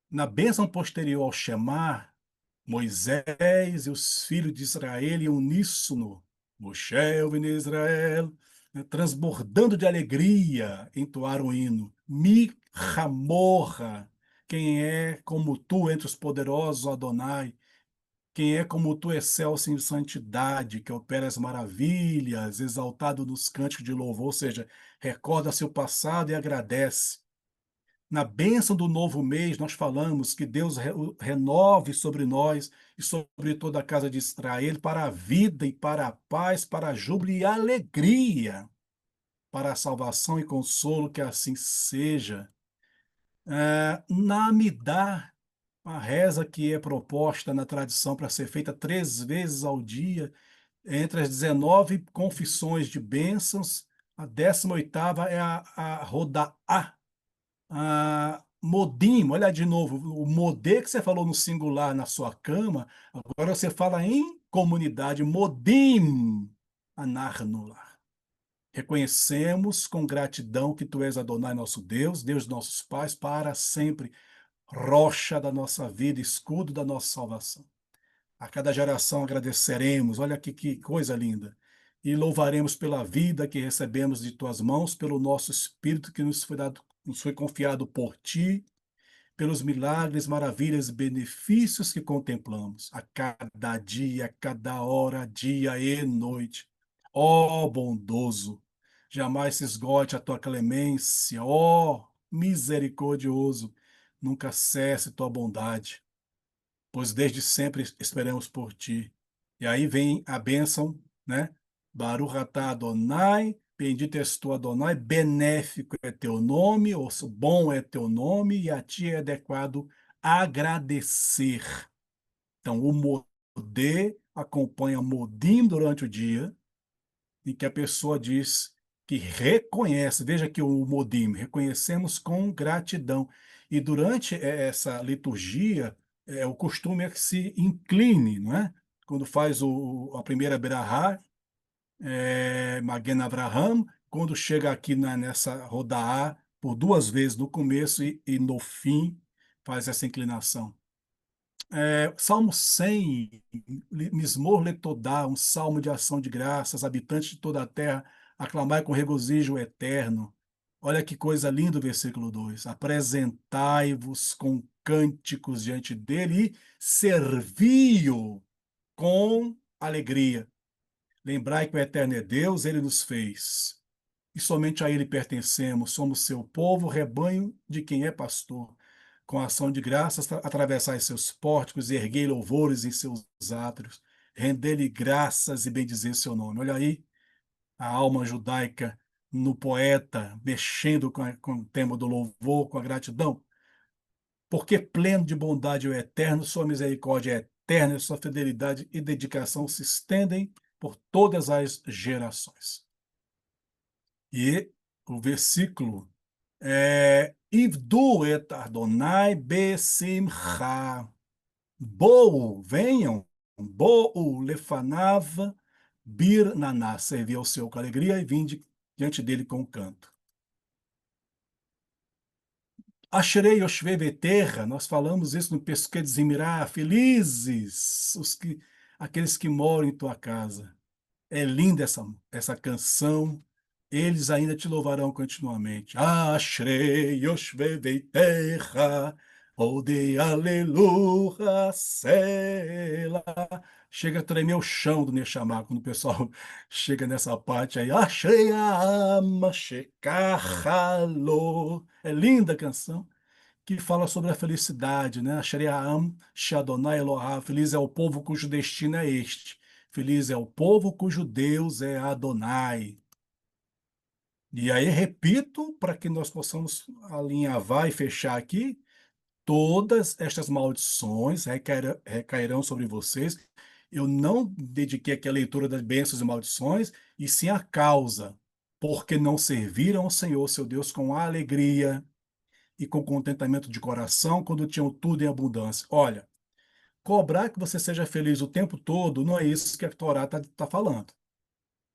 Na bênção posterior ao Shema, Moisés e os filhos de Israel em uníssono, Moshe e Israel, né, transbordando de alegria, entoaram o hino. Mi Hamorra, quem é como tu entre os poderosos, Adonai, Quem é como tu, excelso em santidade, que operas maravilhas, exaltado nos cânticos de louvor, ou seja, recorda seu passado e agradece. Na bênção do novo mês, nós falamos que Deus renove sobre nós e sobre toda a casa de Israel para a vida e para a paz, para a júbilo e alegria, para a salvação e consolo, que assim seja. Na Amidá, a reza que é proposta na tradição para ser feita 3 vezes ao dia, entre as 19 confissões de bênçãos, a 18ª é a Rodaá, Modim. Olha de novo, o modê que você falou no singular na sua cama, agora você fala em comunidade, Modim Anarnular. Reconhecemos com gratidão que tu és Adonai, nosso Deus, Deus de nossos pais, para sempre, rocha da nossa vida, escudo da nossa salvação. A cada geração agradeceremos, olha que coisa linda, e louvaremos pela vida que recebemos de tuas mãos, pelo nosso espírito que nos foi confiado por ti, pelos milagres, maravilhas e benefícios que contemplamos a cada dia, a cada hora, dia e noite. Ó bondoso, jamais se esgote a tua clemência, ó misericordioso, nunca cesse tua bondade, pois desde sempre esperamos por ti. E aí vem a bênção, né? Baruch atah Adonai, bendito és tu, Adonai, benéfico é teu nome, ou bom é teu nome, e a ti é adequado agradecer. Então, o modê acompanha modim durante o dia, em que a pessoa diz que reconhece, veja que o modim, reconhecemos com gratidão. E durante essa liturgia, o costume é que se incline, não é? Quando faz a primeira Berahá, Magen Avraham, quando chega aqui nessa Rodaá, por 2 vezes no começo e no fim, faz essa inclinação. Salmo 100, Mismor Letodá, um salmo de ação de graças, habitantes de toda a terra, aclamai com regozijo o eterno. Olha que coisa linda o versículo 2. Apresentai-vos com cânticos diante dele e servi-o com alegria. Lembrai que o eterno é Deus, ele nos fez. E somente a ele pertencemos, somos seu povo, rebanho de quem é pastor. Com ação de graças, atravessai seus pórticos e erguei louvores em seus átrios. Render-lhe graças e bendizer seu nome. Olha aí a alma judaica no poeta, mexendo com o tema do louvor, com a gratidão. Porque pleno de bondade é o eterno, sua misericórdia é eterna, e sua fidelidade e dedicação se estendem por todas as gerações. E o versículo Ivdu et Adonai besimcha. Bou, venham, bou lefanav bir naná. Servi ao Senhor com alegria e vinde diante dele com canto. Ashrei Yoshvei Beterra, nós falamos isso no Pesquet de Zimirá, felizes aqueles que moram em tua casa. É linda essa canção. Eles ainda te louvarão continuamente. Ashrei Yoshvei Beiterra, Odei Aleluia, Sela. Chega a tremer o chão do Neshama quando o pessoal chega nessa parte aí. Ashrei Ama Shekachalo. É linda a canção que fala sobre a felicidade, né? Ashrei Am Shadonai Elohá. Feliz é o povo cujo destino é este. Feliz é o povo cujo Deus é Adonai. E aí, repito, para que nós possamos alinhavar e fechar aqui, todas estas maldições recairão sobre vocês. Eu não dediquei aqui a leitura das bênçãos e maldições, e sim a causa, porque não serviram ao Senhor, seu Deus, com alegria e com contentamento de coração, quando tinham tudo em abundância. Olha, cobrar que você seja feliz o tempo todo, não é isso que a Torá está falando.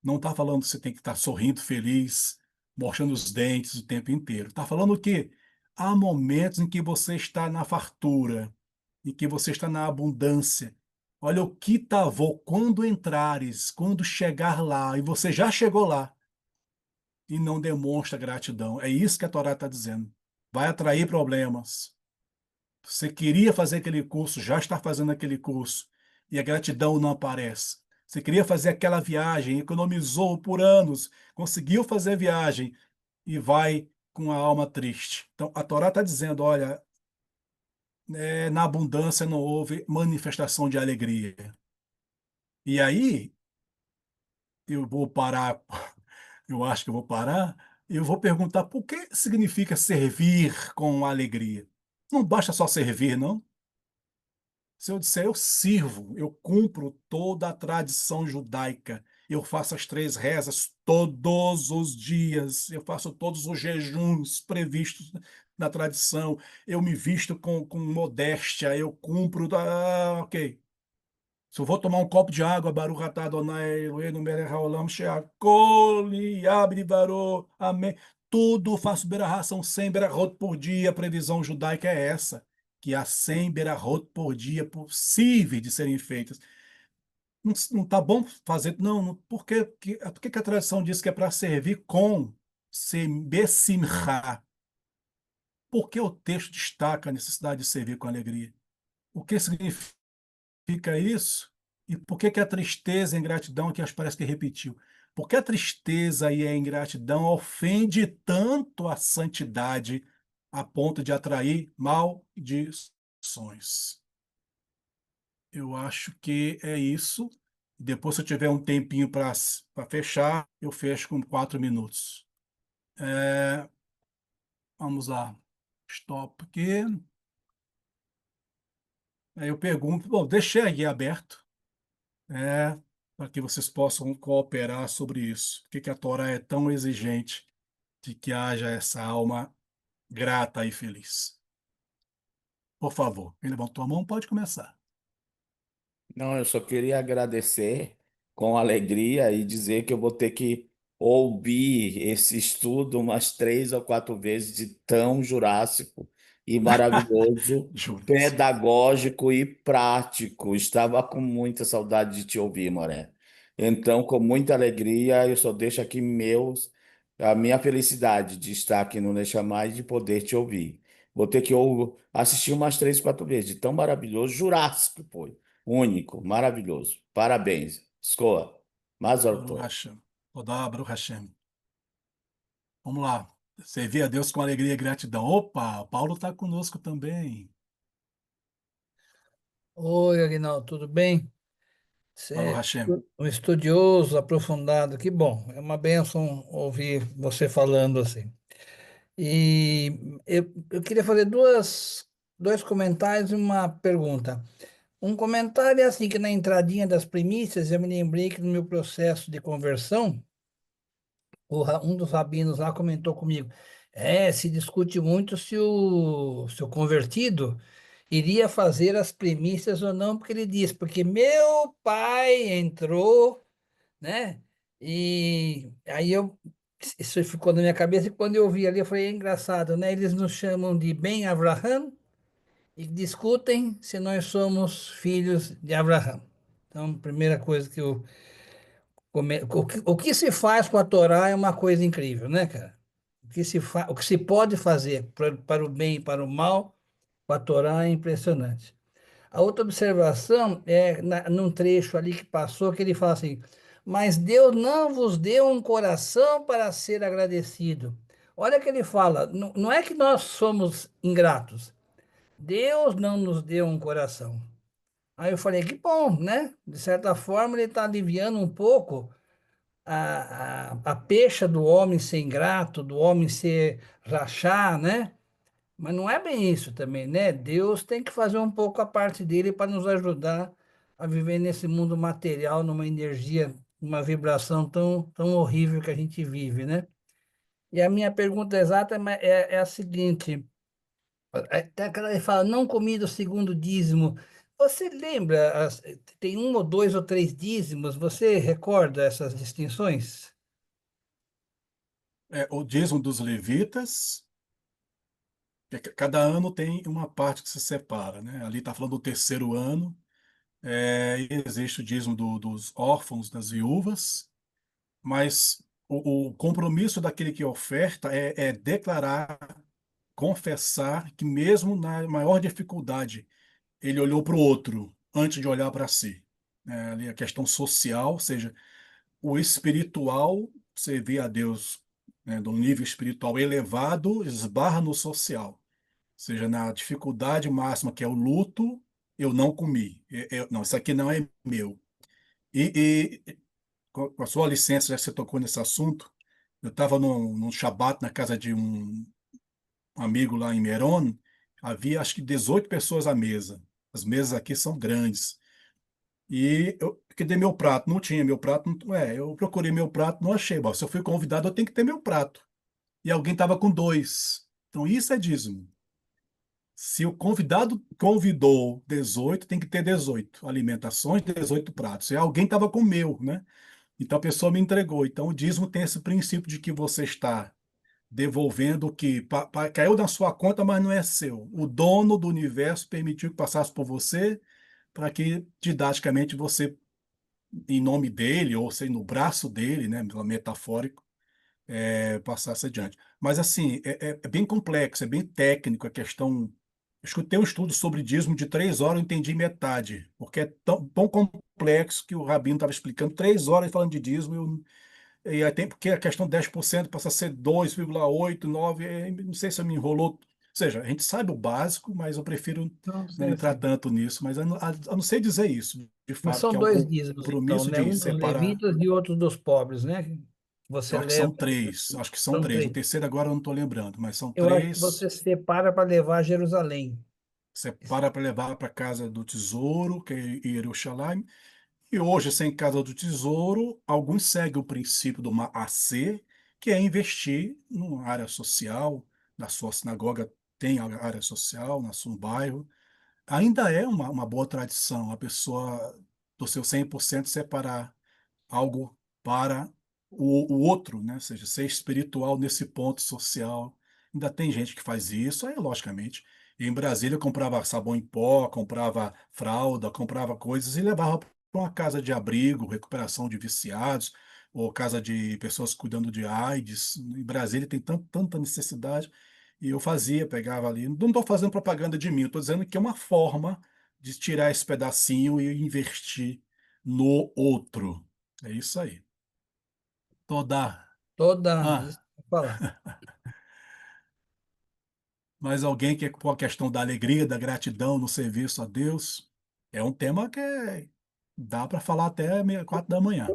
Não está falando que você tem que estar sorrindo, feliz, mostrando os dentes o tempo inteiro. Está falando que há momentos em que você está na fartura, em que você está na abundância. Olha o que tavou quando entrares, quando chegar lá, e você já chegou lá, e não demonstra gratidão. É isso que a Torá está dizendo. Vai atrair problemas. Você queria fazer aquele curso, já está fazendo aquele curso, e a gratidão não aparece. Você queria fazer aquela viagem, economizou por anos, conseguiu fazer a viagem e vai com a alma triste. Então, a Torá está dizendo, olha, na abundância não houve manifestação de alegria. E aí, eu vou parar, eu acho que eu vou parar, e eu vou perguntar por que significa servir com alegria. Não basta só servir, não. Se eu disser eu sirvo, eu cumpro toda a tradição judaica, eu faço as 3 rezas todos os dias, eu faço todos os jejuns previstos na tradição, eu me visto com modéstia, eu cumpro. Ok. Se eu vou tomar um copo de água, Baruch atah Adonai Eloheinu melech haolam she'akol yabri baro, amém. Tudo faço berahá, são 100 berahot por dia, a previsão judaica é essa, que há 100 berahot por dia possíveis de serem feitas. Não tá bom fazer, não, por que a tradição diz que é para servir com besimcha? Por que o texto destaca a necessidade de servir com alegria? O que significa isso? E por que a tristeza e a ingratidão, que acho que parece que repetiu? Porque a tristeza e a ingratidão ofende tanto a santidade a ponto de atrair maldições. Eu acho que é isso. Depois, se eu tiver um tempinho para fechar, eu fecho com 4 minutos. Vamos lá. Stop aqui. Aí eu pergunto, bom, deixei aqui aberto, para que vocês possam cooperar sobre isso. Por que a Torá é tão exigente de que haja essa alma grata e feliz? Por favor, quem levantou a mão pode começar. Não, eu só queria agradecer com alegria e dizer que eu vou ter que ouvir esse estudo umas 3 ou 4 vezes de tão jurássico e maravilhoso, Juntos. pedagógico e prático. Estava com muita saudade de te ouvir, Moré. Então, com muita alegria, eu só deixo aqui a minha felicidade de estar aqui no Deixa Mais e de poder te ouvir. Vou ter que assistir umas 3, 4 vezes, de tão maravilhoso, jurássico, pô. Único, maravilhoso. Parabéns. Escoa. Mazal Baruch tov. Hashem. Todá, Baruch Hashem. Vamos lá. Servir a Deus com alegria e gratidão. Opa, Paulo está conosco também. Oi, Aguinaldo, tudo bem? Você Baruch é Hashem. um estudioso aprofundado, que bom. É uma bênção ouvir você falando assim. E eu queria fazer dois comentários e uma pergunta. Um comentário é assim, que na entradinha das primícias, eu me lembrei que no meu processo de conversão, um dos rabinos lá comentou comigo, se discute muito se o convertido iria fazer as primícias ou não, porque ele diz, porque meu pai entrou, né? E aí isso ficou na minha cabeça, e quando eu vi ali, eu falei, é engraçado, né? Eles nos chamam de Ben Avraham e discutem se nós somos filhos de Abraão. Então, primeira coisa que o que se faz com a Torá é uma coisa incrível, né, cara? O que se pode fazer para o bem e para o mal com a Torá é impressionante. A outra observação é num trecho ali que passou, que ele fala assim: mas Deus não vos deu um coração para ser agradecido. Olha que ele fala, não é que nós somos ingratos, Deus não nos deu um coração. Aí eu falei, que bom, né? De certa forma, ele está aliviando um pouco a pecha do homem ser ingrato, do homem ser rachar, né? Mas não é bem isso também, né? Deus tem que fazer um pouco a parte dele para nos ajudar a viver nesse mundo material, numa energia, uma vibração tão horrível que a gente vive, né? E a minha pergunta exata é a seguinte: até aquela ele fala, não comi do segundo dízimo. Você lembra, tem um ou dois ou três dízimos, você recorda essas distinções? O dízimo dos levitas, cada ano tem uma parte que se separa, né? Ali está falando do terceiro ano, e existe o dízimo dos órfãos, das viúvas, mas o compromisso daquele que oferta é declarar, confessar que mesmo na maior dificuldade, ele olhou para o outro antes de olhar para si. Ali a questão social, ou seja, o espiritual, você vê a Deus, né, do nível espiritual elevado, esbarra no social. Ou seja, na dificuldade máxima, que é o luto, eu não comi. Não, isso aqui não é meu. E com a sua licença, já que você tocou nesse assunto, eu estava num Shabat na casa de um amigo lá em Meron, havia acho que 18 pessoas à mesa. As mesas aqui são grandes. E eu cadê meu prato? Não tinha meu prato. Eu procurei meu prato, não achei. Bom, se eu fui convidado, eu tenho que ter meu prato. E alguém estava com dois. Então isso é dízimo. Se o convidado convidou 18, tem que ter 18 alimentações, 18 pratos. E alguém estava com o meu, né? Então a pessoa me entregou. Então o dízimo tem esse princípio de que você está devolvendo o que caiu na sua conta, mas não é seu. O dono do universo permitiu que passasse por você para que didaticamente você, em nome dele, ou seja, no braço dele, né, metafórico, passasse adiante. Mas assim, é bem complexo, é bem técnico a questão. Eu escutei um estudo sobre dízimo de 3 horas, eu entendi metade, porque é tão complexo que o Rabino estava explicando 3 horas falando de dízimo, e aí tem porque a questão de 10% passa a ser 2,8, 9, não sei se eu me enrolou. Ou seja, a gente sabe o básico, mas eu prefiro Não não sei entrar assim. tanto nisso. Mas eu não sei dizer isso, de Mas fato, são que é um dois dízimos, então, compromisso né? de Um dos separar. levitas e outro dos pobres, né? Que você Eu acho que leva. são três, acho que são São três. O três. terceiro agora eu não estou lembrando, mas são Eu acho que você três. separa para levar a Jerusalém. Separa para levar para a casa do tesouro, que é em Jerusalém. E hoje, sem Casa do Tesouro, alguns seguem o princípio do AC, que é investir numa área social, na sua sinagoga tem a área social, no seu bairro. Ainda é uma boa tradição a pessoa, do seu 100% separar algo para o outro, né? Ou seja, ser espiritual nesse ponto social. Ainda tem gente que faz isso, aí, logicamente. Em Brasília, eu comprava sabão em pó, comprava fralda, comprava coisas e levava para uma casa de abrigo, recuperação de viciados, ou casa de pessoas cuidando de AIDS. Em Brasília tem tanta necessidade. E eu fazia, pegava ali. Não estou fazendo propaganda de mim, estou dizendo que é uma forma de tirar esse pedacinho e investir no outro. É isso aí. Toda. Toda. Ah, Isso que eu vou falar. mas alguém que é com a questão da alegria, da gratidão no serviço a Deus, é um tema que dá para falar até 4 da manhã.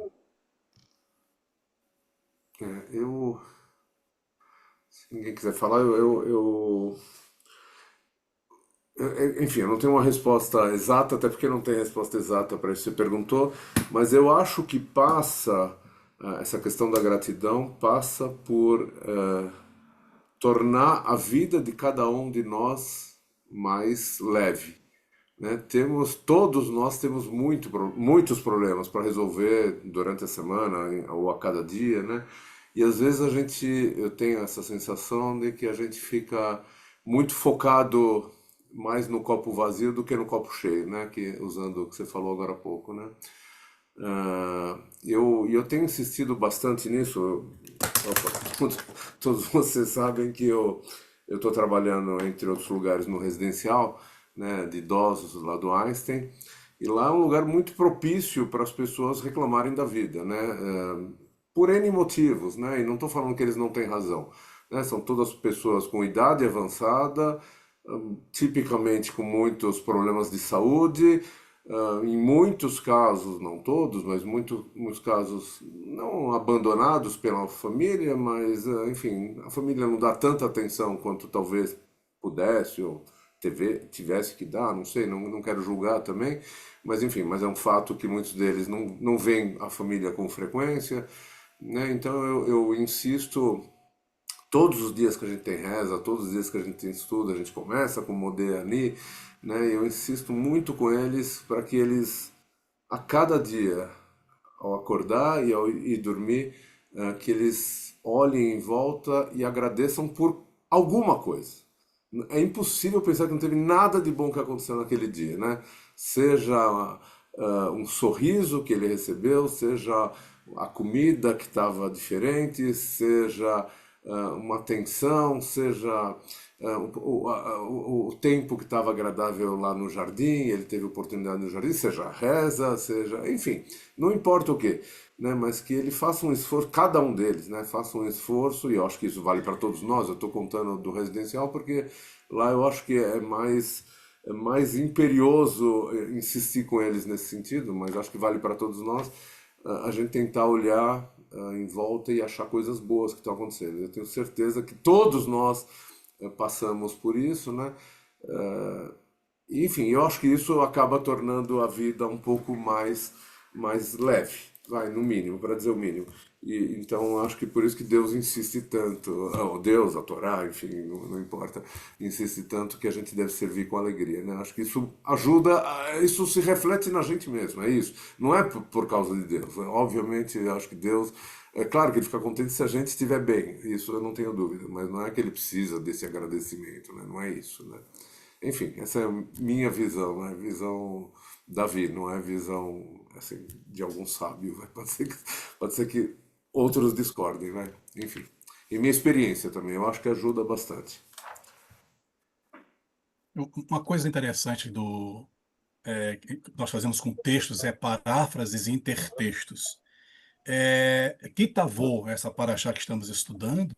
Eu, se ninguém quiser falar, enfim, eu não tenho uma resposta exata, até porque não tem resposta exata para isso que você perguntou, mas eu acho que essa questão da gratidão passa por tornar a vida de cada um de nós mais leve, né? Todos nós temos muitos problemas para resolver durante a semana ou a cada dia, né? E às vezes eu tenho essa sensação de que a gente fica muito focado mais no copo vazio do que no copo cheio, né? Usando o que você falou agora há pouco, né? Eu tenho insistido bastante nisso. Todos vocês sabem que eu estou trabalhando, entre outros lugares, no residencial, né, de idosos lá do Einstein. E lá é um lugar muito propício para as pessoas reclamarem da vida, né? Por N motivos, né? E não estou falando que eles não têm razão, né? São todas pessoas com idade avançada, tipicamente com muitos problemas de saúde, em muitos casos, não todos, mas muitos casos não abandonados pela família, mas enfim, a família não dá tanta atenção quanto talvez pudesse ou tivesse que dar, não sei, não quero julgar também, mas enfim, mas é um fato que muitos deles não veem a família com frequência, né? Então eu insisto. Todos os dias que a gente tem reza, todos os dias que a gente tem estudo, a gente começa com o Modeh, né? E eu insisto muito com eles para que eles, a cada dia, ao acordar e ao ir dormir, que eles olhem em volta e agradeçam por alguma coisa. É impossível pensar que não teve nada de bom que aconteceu naquele dia, né? Seja um sorriso que ele recebeu, seja a comida que estava diferente, seja uma atenção, seja o tempo que estava agradável lá no jardim, ele teve oportunidade no jardim, seja reza, seja, enfim, não importa o que, né? Mas que ele faça um esforço, cada um deles, né? Faça um esforço, e eu acho que isso vale para todos nós. Eu estou contando do residencial porque lá eu acho que é mais imperioso insistir com eles nesse sentido, mas acho que vale para todos nós a gente tentar olhar em volta e achar coisas boas que estão acontecendo. Eu tenho certeza que todos nós passamos por isso, né? Eh, Enfim, eu acho que isso acaba tornando a vida um pouco mais leve, vai, no mínimo, para dizer o mínimo. E, então, acho que por isso que Deus insiste tanto, ou Deus, a Torá, enfim, não importa, insiste tanto que a gente deve servir com alegria, né? Acho que isso ajuda, isso se reflete na gente mesmo, é isso. Não é por causa de Deus. Obviamente, eu acho que Deus, é claro que ele fica contente se a gente estiver bem, isso eu não tenho dúvida, mas não é que ele precisa desse agradecimento, né? Não é isso, né? Enfim, essa é a minha visão, né? Visão Davi, não é visão assim, de algum sábio. Vai. Pode ser que outros discordem, né? Enfim. E minha experiência também, eu acho que ajuda bastante. Uma coisa interessante que nós fazemos com textos é paráfrases e intertextos. Kitavô, essa paraxá que estamos estudando,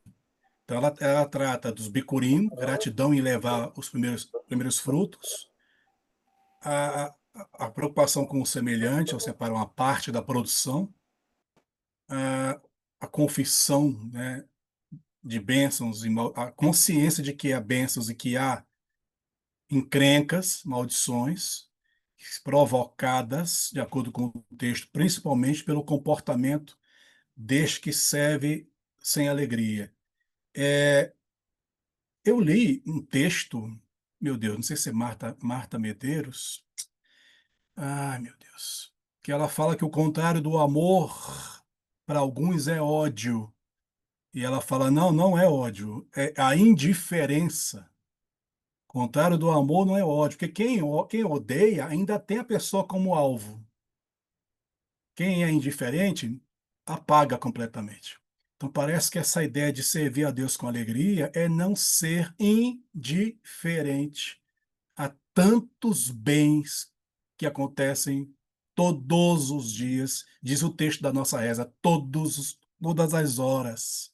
então ela trata dos bicurim, gratidão em levar os primeiros frutos, a preocupação com o semelhante, ou separar uma parte da produção, a confissão, né, de bênçãos, a consciência de que há bênçãos e que há encrencas, maldições, provocadas, de acordo com o texto, principalmente pelo comportamento deste que serve sem alegria. Eu li um texto, meu Deus, não sei se é Marta Medeiros, ai meu Deus, que ela fala que o contrário do amor para alguns é ódio. E ela fala, não, não é ódio, é a indiferença. O contrário do amor não é ódio, porque quem odeia ainda tem a pessoa como alvo. Quem é indiferente apaga completamente. Então parece que essa ideia de servir a Deus com alegria é não ser indiferente a tantos bens que acontecem todos os dias, diz o texto da nossa reza, todas as horas,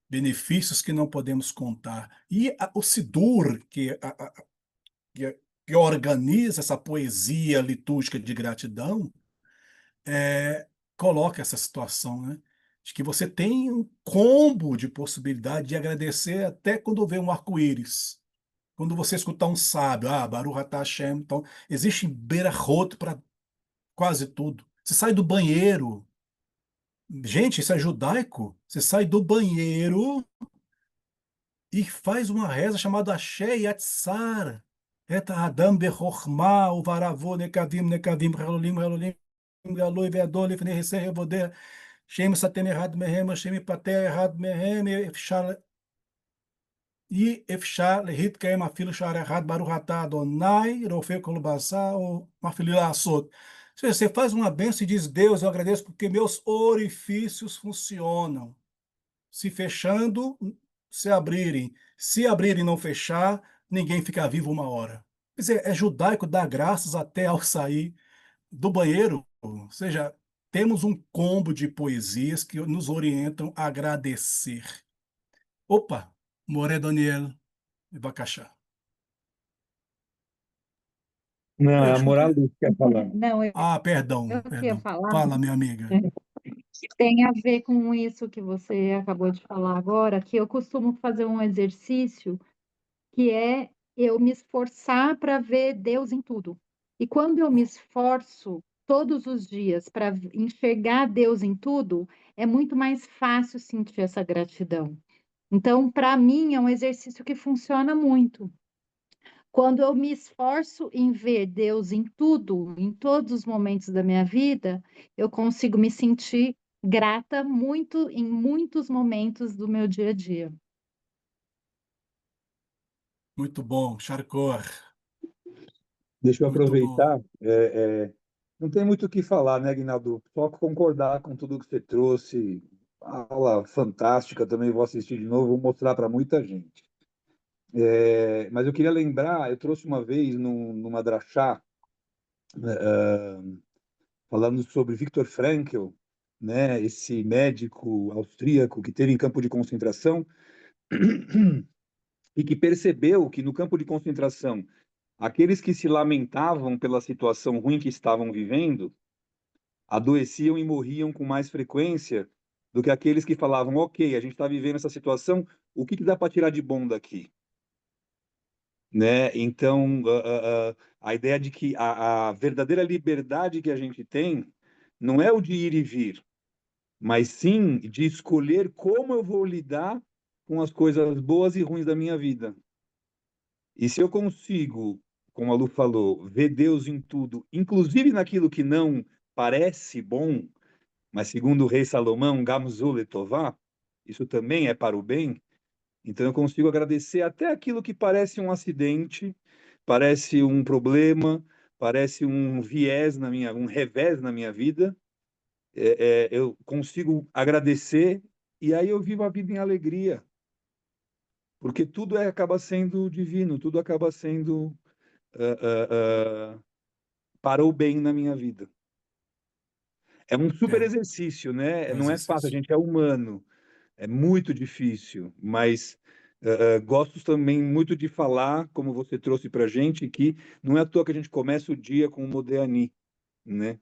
benefícios que não podemos contar. E o Sidur, que organiza essa poesia litúrgica de gratidão, é, coloca essa situação, né? De que você tem um combo de possibilidade de agradecer até quando vê um arco-íris. Quando você escutar um sábio, Baruch atah Hashem, então, existe berachot para quase tudo. Você sai do banheiro, gente, isso é judaico. Você sai do banheiro e faz uma reza chamada Asher Yatzar. Et Adam bechorma uvaravo nekavim nekavim relolim relolim galoi veadol lifnei reser revoder shem satem errad mehem shem pater errad mehem אפשר להתקיים אפילו שער אחד ברוך אתה אדוני רופא כל בשר ou מפעיל לעשות. Você faz uma bênção e diz, Deus, eu agradeço porque meus orifícios funcionam. Se fechando, se abrirem. Se abrirem e não fechar, ninguém fica vivo uma hora. Quer dizer, é judaico dar graças até ao sair do banheiro. Ou seja, temos um combo de poesias que nos orientam a agradecer. Opa, Moré Daniel, Abacaxá. Não, é a Deixa eu moral ver. do que quer falar. Não, Perdão, eu queria perdão. falar, Fala, minha amiga. tem a ver com isso que você acabou de falar agora, que eu costumo fazer um exercício que é eu me esforçar para ver Deus em tudo. E quando eu me esforço todos os dias para enxergar Deus em tudo, é muito mais fácil sentir essa gratidão. Então, para mim, é um exercício que funciona muito. Quando eu me esforço em ver Deus em tudo, em todos os momentos da minha vida, eu consigo me sentir grata muito em muitos momentos do meu dia a dia. Muito bom, Charcor. Deixa eu Muito bom. aproveitar. Não tem muito o que falar, né, Guinaldo? Só concordar com tudo que você trouxe. Aula fantástica também, vou assistir de novo, vou mostrar para muita gente. Mas eu queria lembrar, eu trouxe uma vez numa drachá, falando sobre Viktor Frankl, né, esse médico austríaco que teve em campo de concentração e que percebeu que no campo de concentração, aqueles que se lamentavam pela situação ruim que estavam vivendo, adoeciam e morriam com mais frequência do que aqueles que falavam, ok, a gente está vivendo essa situação, o que dá para tirar de bom daqui? Né? Então, a ideia de que a verdadeira liberdade que a gente tem não é o de ir e vir, mas sim de escolher como eu vou lidar com as coisas boas e ruins da minha vida. E se eu consigo, como a Lu falou, ver Deus em tudo, inclusive naquilo que não parece bom, mas segundo o rei Salomão, Gamzu letová, isso também é para o bem, então eu consigo agradecer até aquilo que parece um acidente, parece um problema, parece um viés na minha, um revés na minha vida, eu consigo agradecer e aí eu vivo a vida em alegria, porque tudo acaba sendo divino, tudo acaba sendo para o bem na minha vida. É um super É, exercício, né? é um Não é fácil, a exercício. gente é humano, é muito difícil, mas gosto também muito de falar, como você trouxe para a gente, que não é à toa que a gente começa o dia com o Modéani, né?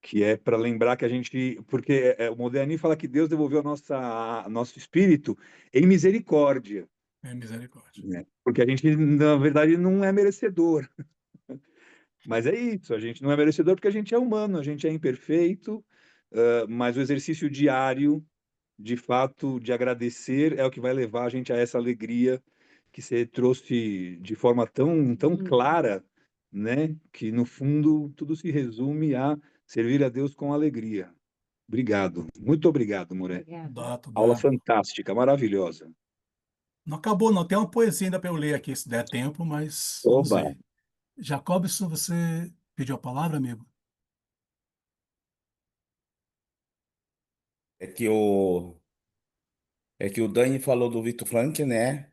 Que é para lembrar que a gente, porque o Modéani fala que Deus devolveu nosso espírito em misericórdia, É misericórdia. né? Porque a gente, na verdade, não é merecedor. Mas é isso, a gente não é merecedor porque a gente é humano, a gente é imperfeito, mas o exercício diário, de fato, de agradecer é o que vai levar a gente a essa alegria que você trouxe de forma tão clara, né? Que no fundo tudo se resume a servir a Deus com alegria. Obrigado, muito obrigado, Moré. Obrigada. Dato, Aula dá. fantástica, maravilhosa. Não acabou, não. Tem uma poesia ainda para eu ler aqui, se der tempo, mas vamos Oba! ver. Jacobson, você pediu a palavra, amigo? É que o, é que o Dani falou do Victor Frankl, né?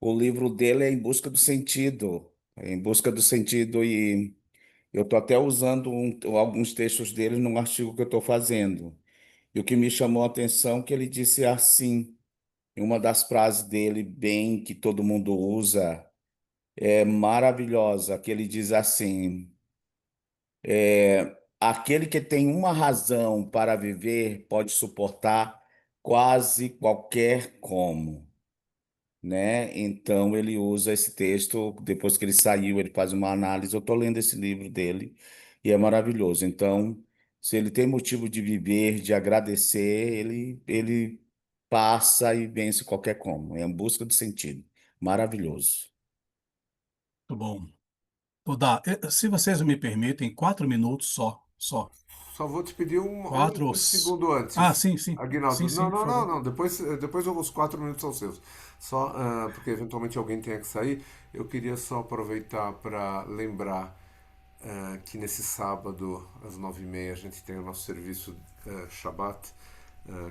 O livro dele é Em Busca do Sentido. É Em Busca do Sentido, e eu estou até usando alguns textos dele num artigo que eu estou fazendo. E o que me chamou a atenção é que ele disse assim, em uma das frases dele, bem que todo mundo usa, é maravilhosa, que ele diz assim, aquele que tem uma razão para viver pode suportar quase qualquer como, né? Então ele usa esse texto, depois que ele saiu, ele faz uma análise. Eu estou lendo esse livro dele e é maravilhoso. Então, se ele tem motivo de viver, de agradecer, ele passa e vence qualquer como, é em busca do sentido. Maravilhoso. Muito bom. Vou dar, se vocês me permitem, 4 minutos só. Só. Só vou te pedir Quatro. um segundo Ah, antes, sim, sim. Sim, Aguinaldo. Não, sim, por não, não, favor. não. Depois os 4 minutos são seus. Só porque eventualmente alguém tenha que sair. Eu queria só aproveitar para lembrar que nesse sábado, às 9h30, a gente tem o nosso serviço Shabbat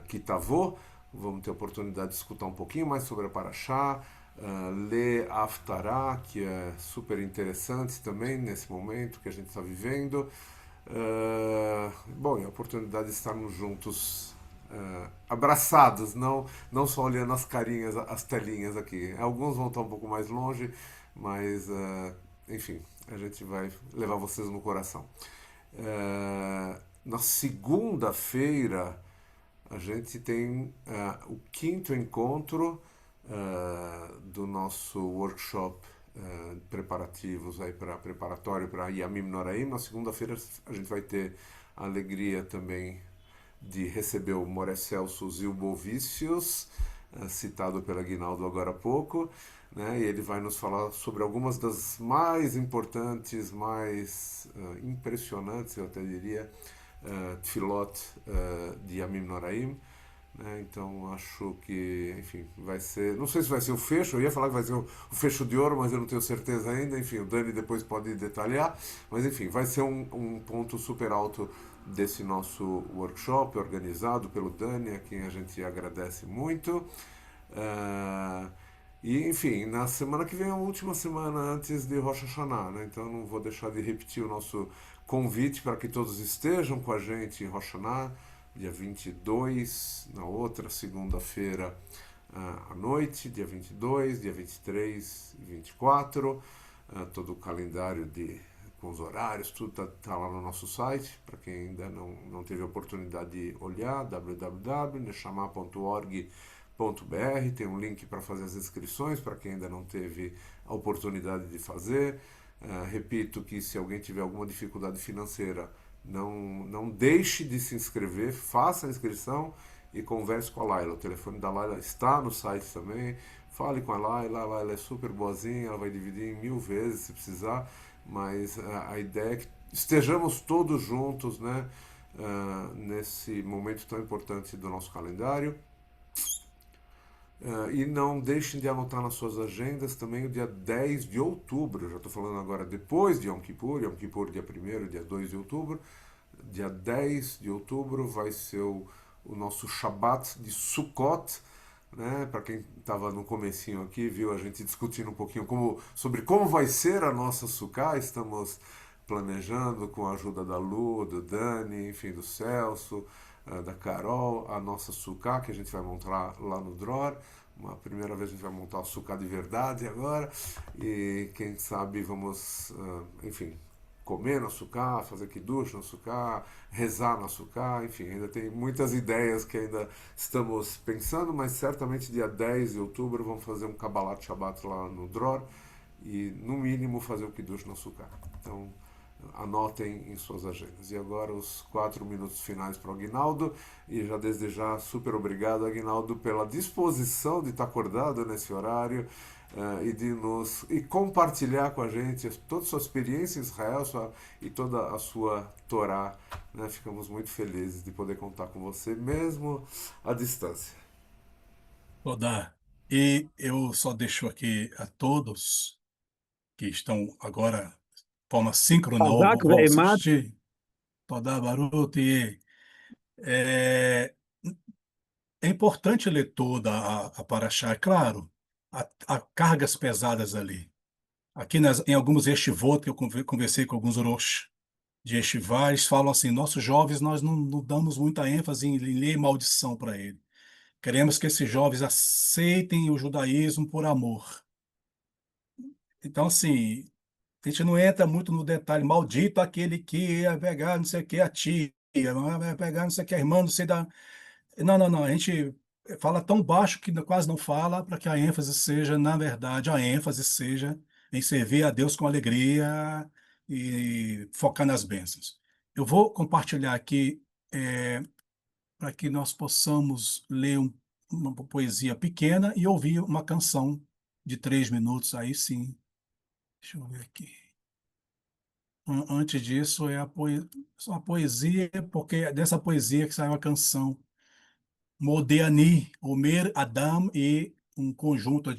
Kitavô. Vamos ter a oportunidade de escutar um pouquinho mais sobre a Paraxá, ler Haftarah, que é super interessante também nesse momento que a gente está vivendo. Bom, e a oportunidade de estarmos juntos, abraçados, não só olhando as carinhas, as telinhas aqui. Alguns vão estar um pouco mais longe, mas, enfim, a gente vai levar vocês no coração. Na segunda-feira, a gente tem o quinto encontro do nosso workshop preparativos aí para preparatório para Yamim Noraim. Na segunda-feira a gente vai ter a alegria também de receber o Moré Celso Zilbovicius, citado pela Guinaldo agora há pouco, né? E ele vai nos falar sobre algumas das mais importantes, mais impressionantes, eu até diria, tfilot de Yamim Noraim. Então acho que, enfim, vai ser. Não sei se vai ser o fecho, eu ia falar que vai ser o fecho de ouro, mas eu não tenho certeza ainda. Enfim, o Dani depois pode detalhar. Mas enfim, vai ser um ponto super alto desse nosso workshop, organizado pelo Dani, a quem a gente agradece muito. E, enfim, na semana que vem é a última semana antes de Rosh Hashanah, né? Então eu não vou deixar de repetir o nosso convite para que todos estejam com a gente em Rosh Hashanah, dia 22, na outra segunda-feira à noite, dia 22, dia 23 e 24. Todo o calendário com os horários, tudo tá lá no nosso site, para quem ainda não teve a oportunidade de olhar, www.neshama.org.br. Tem um link para fazer as inscrições, para quem ainda não teve a oportunidade de fazer. Repito que se alguém tiver alguma dificuldade financeira, não deixe de se inscrever, faça a inscrição e converse com a Laila. O telefone da Laila está no site também. Fale com a Laila é super boazinha, ela vai dividir em 1000 vezes se precisar, mas a ideia é que estejamos todos juntos, né, nesse momento tão importante do nosso calendário. E não deixem de anotar nas suas agendas também o dia 10 de outubro. Eu já estou falando agora depois de Yom Kippur, dia 1º, dia 2 de outubro. Dia 10 de outubro vai ser o nosso Shabbat de Sukkot, né? Para quem estava no comecinho aqui, viu a gente discutindo um pouquinho sobre como vai ser a nossa Sukkah. Estamos planejando com a ajuda da Lu, do Dani, enfim, do Celso, da Carol, a nossa Sukkah que a gente vai montar lá no Dror. Uma primeira vez a gente vai montar o Sukkah de verdade agora, e quem sabe vamos, enfim, comer no Sukkah, fazer kiddush no Sukkah, rezar no Sukkah, enfim, ainda tem muitas ideias que ainda estamos pensando, mas certamente dia 10 de outubro vamos fazer um Kabbalat Shabbat lá no Dror e, no mínimo, fazer o kiddush no Sukkah. Então, anotem em suas agendas. E agora os 4 minutos finais para o Aguinaldo, e já desde já super obrigado, Aguinaldo, pela disposição de estar acordado nesse horário, e compartilhar com a gente toda a sua experiência em Israel e toda a sua Torá, né? Ficamos muito felizes de poder contar com você, mesmo à distância. Todá. E eu só deixo aqui a todos que estão agora de forma síncrona ou Hazak vão ve'emat. assistir. Todá, Baruch. É, é importante ler toda a Paraxá, é claro. Há cargas pesadas ali. Aqui em alguns yeshivot que eu conversei com alguns rosh de yeshivá, eles falam assim, nossos jovens, nós não damos muita ênfase em ler maldição para ele. Queremos que esses jovens aceitem o judaísmo por amor. Então, assim, a gente não entra muito no detalhe, maldito aquele que ia pegar não sei o que a tia, vai pegar não sei o que a irmã, não sei da... Não, a gente fala tão baixo que quase não fala, para que a ênfase seja, na verdade, a ênfase seja em servir a Deus com alegria e focar nas bênçãos. Eu vou compartilhar aqui para que nós possamos ler uma poesia pequena e ouvir uma canção de 3 minutos, aí sim. Deixa eu ver aqui. Antes disso, só a poesia, porque é dessa poesia que saiu a canção Modéani, Omer, Adam e um conjunto né,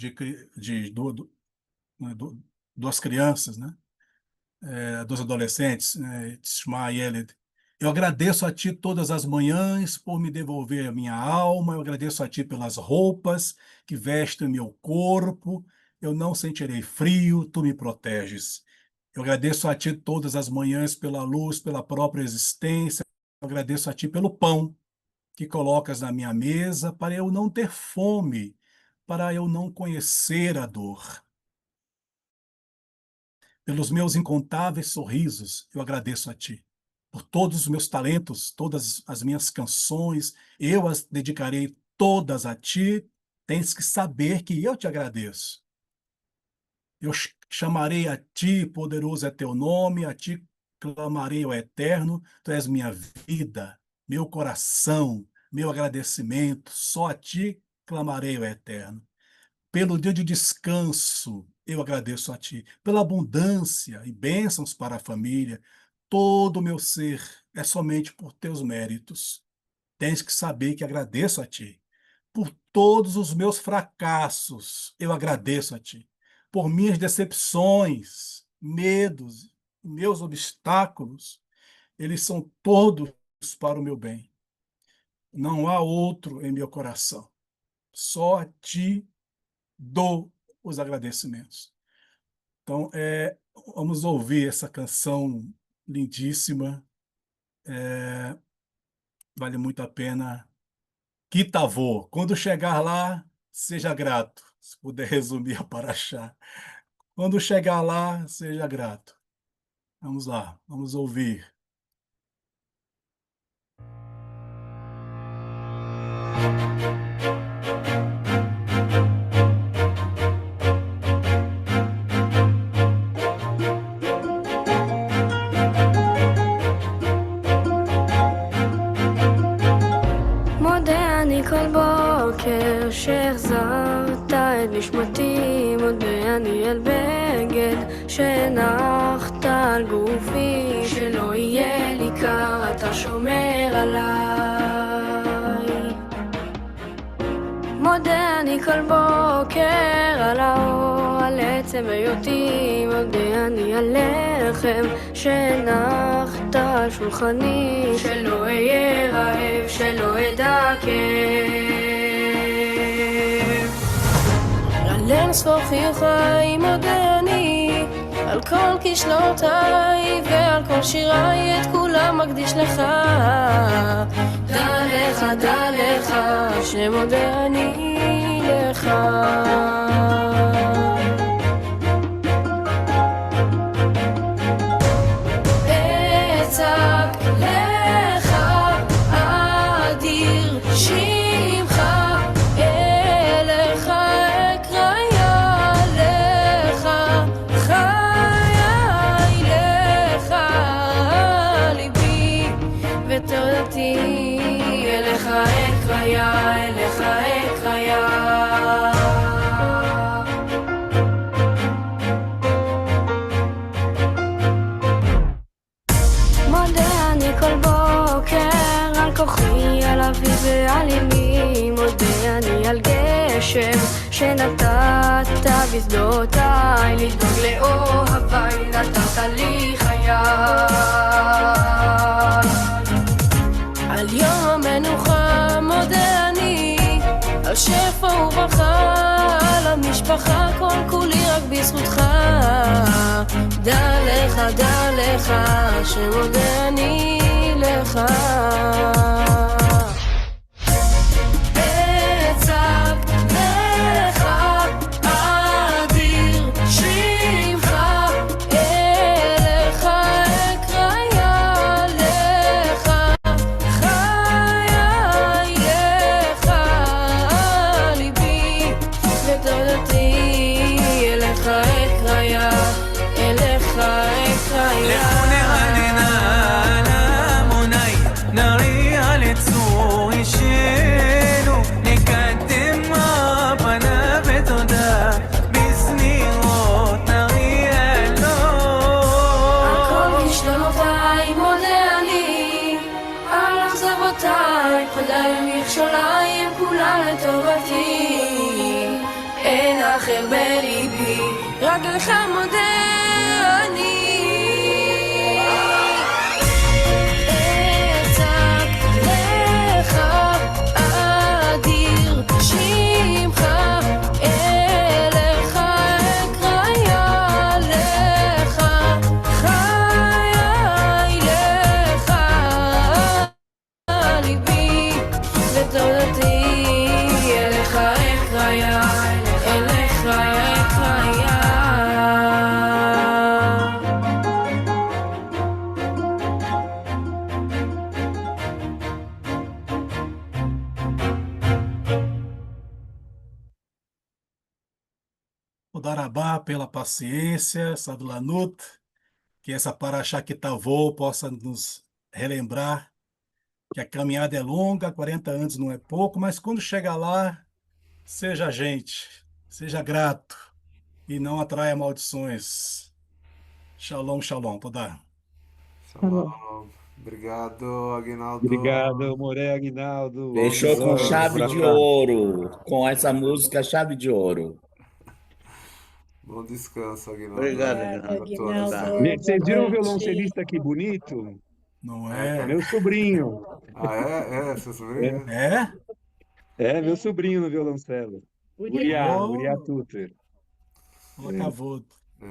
duas crianças, né? Dos adolescentes, né? Tishma e Eled. Eu agradeço a Ti todas as manhãs por me devolver a minha alma, eu agradeço a Ti pelas roupas que vestem meu corpo, eu não sentirei frio, Tu me proteges. Eu agradeço a Ti todas as manhãs pela luz, pela própria existência, eu agradeço a Ti pelo pão que colocas na minha mesa para eu não ter fome, para eu não conhecer a dor. Pelos meus incontáveis sorrisos, eu agradeço a Ti. Por todos os meus talentos, todas as minhas canções, eu as dedicarei todas a Ti. Tens que saber que eu te agradeço. Eu chamarei a Ti, poderoso é Teu nome, a Ti clamarei ao Eterno. Tu és minha vida, meu coração, meu agradecimento. Só a Ti clamarei ao Eterno. Pelo dia de descanso, eu agradeço a Ti. Pela abundância e bênçãos para a família, todo o meu ser é somente por Teus méritos. Tens que saber que agradeço a Ti. Por todos os meus fracassos, eu agradeço a Ti. Por minhas decepções, medos, meus obstáculos, eles são todos para o meu bem. Não há outro em meu coração. Só a Ti dou os agradecimentos. Então, vamos ouvir essa canção lindíssima, vale muito a pena. Kitavô, quando chegar lá, seja grato, se puder resumir a paraxá. Quando chegar lá, seja grato. Vamos lá, vamos ouvir. מודה אני כל בוקר שהחזרת את נשמתי, מודה אני על בגד שהנחת על גופי, שלא יהיה לי קר, אתה שומר עליי. מודה אני כל בוקר על האור, על עצם היותי, מודה אני על לחם שהנחת על שולחני, שלא אהיה רעב, שלא אדע כאב. על אין ספור חיוכיי מודה אני, על כל כישלונותיי ועל כל שיריי, את כולם מקדיש לך. דע לך שמודה אני לך. אצעק לך אדיר שמך, אליך אקרא לך, חיי לך ליבי ותודתי, אליך אקרא, אליך אקרא. מודה אני כל בוקר על כוחי, על אבי ועל אמי, מודה אני על גשם שנתת בשדותיי, לדאוג לאוהביי נתת לי חיי. על יום המנוחה מודה אני, על שפע וברכה, על המשפחה, כל כולי רק בזכותך. דע לך שמודה אני לך. אצעק לך אדיר שמך, אליך אקרא לך, חיי לך ליבי ותודתי, אליך אקרא, אליך אקרא. מכשוליים כולם לטובתי, אין אחר בליבי, רק לך מודה אני. אצעק לך אדיר שמך, אליך אקרא לך, חיי לך ליבי ותודתי, אליך אקרא, אליך אקרא. Tודה rabá pela paciência, Sadlanut, que essa paraxá Kitavô possa nos relembrar que a caminhada é longa, 40 anos não é pouco, mas quando chegar lá, seja gente, seja grato e não atraia maldições. Shalom, shalom, Todá. Shalom. Obrigado, Aguinaldo. Obrigado, Moré Aguinaldo. Fechou com Alves, chave de Brachá. ouro, com essa música chave de ouro. Bom descanso, Aguinaldo. Obrigado, Obrigada, Aguinaldo. Aguinaldo. Gente, vocês viram o Boa noite. violoncelista que bonito? Não É, é? Meu sobrinho. Ah, é? É, seu sobrinho? É? É, meu sobrinho no violoncelo. Uriah. Uriah Oh, Tuter. כל הכבוד. אה,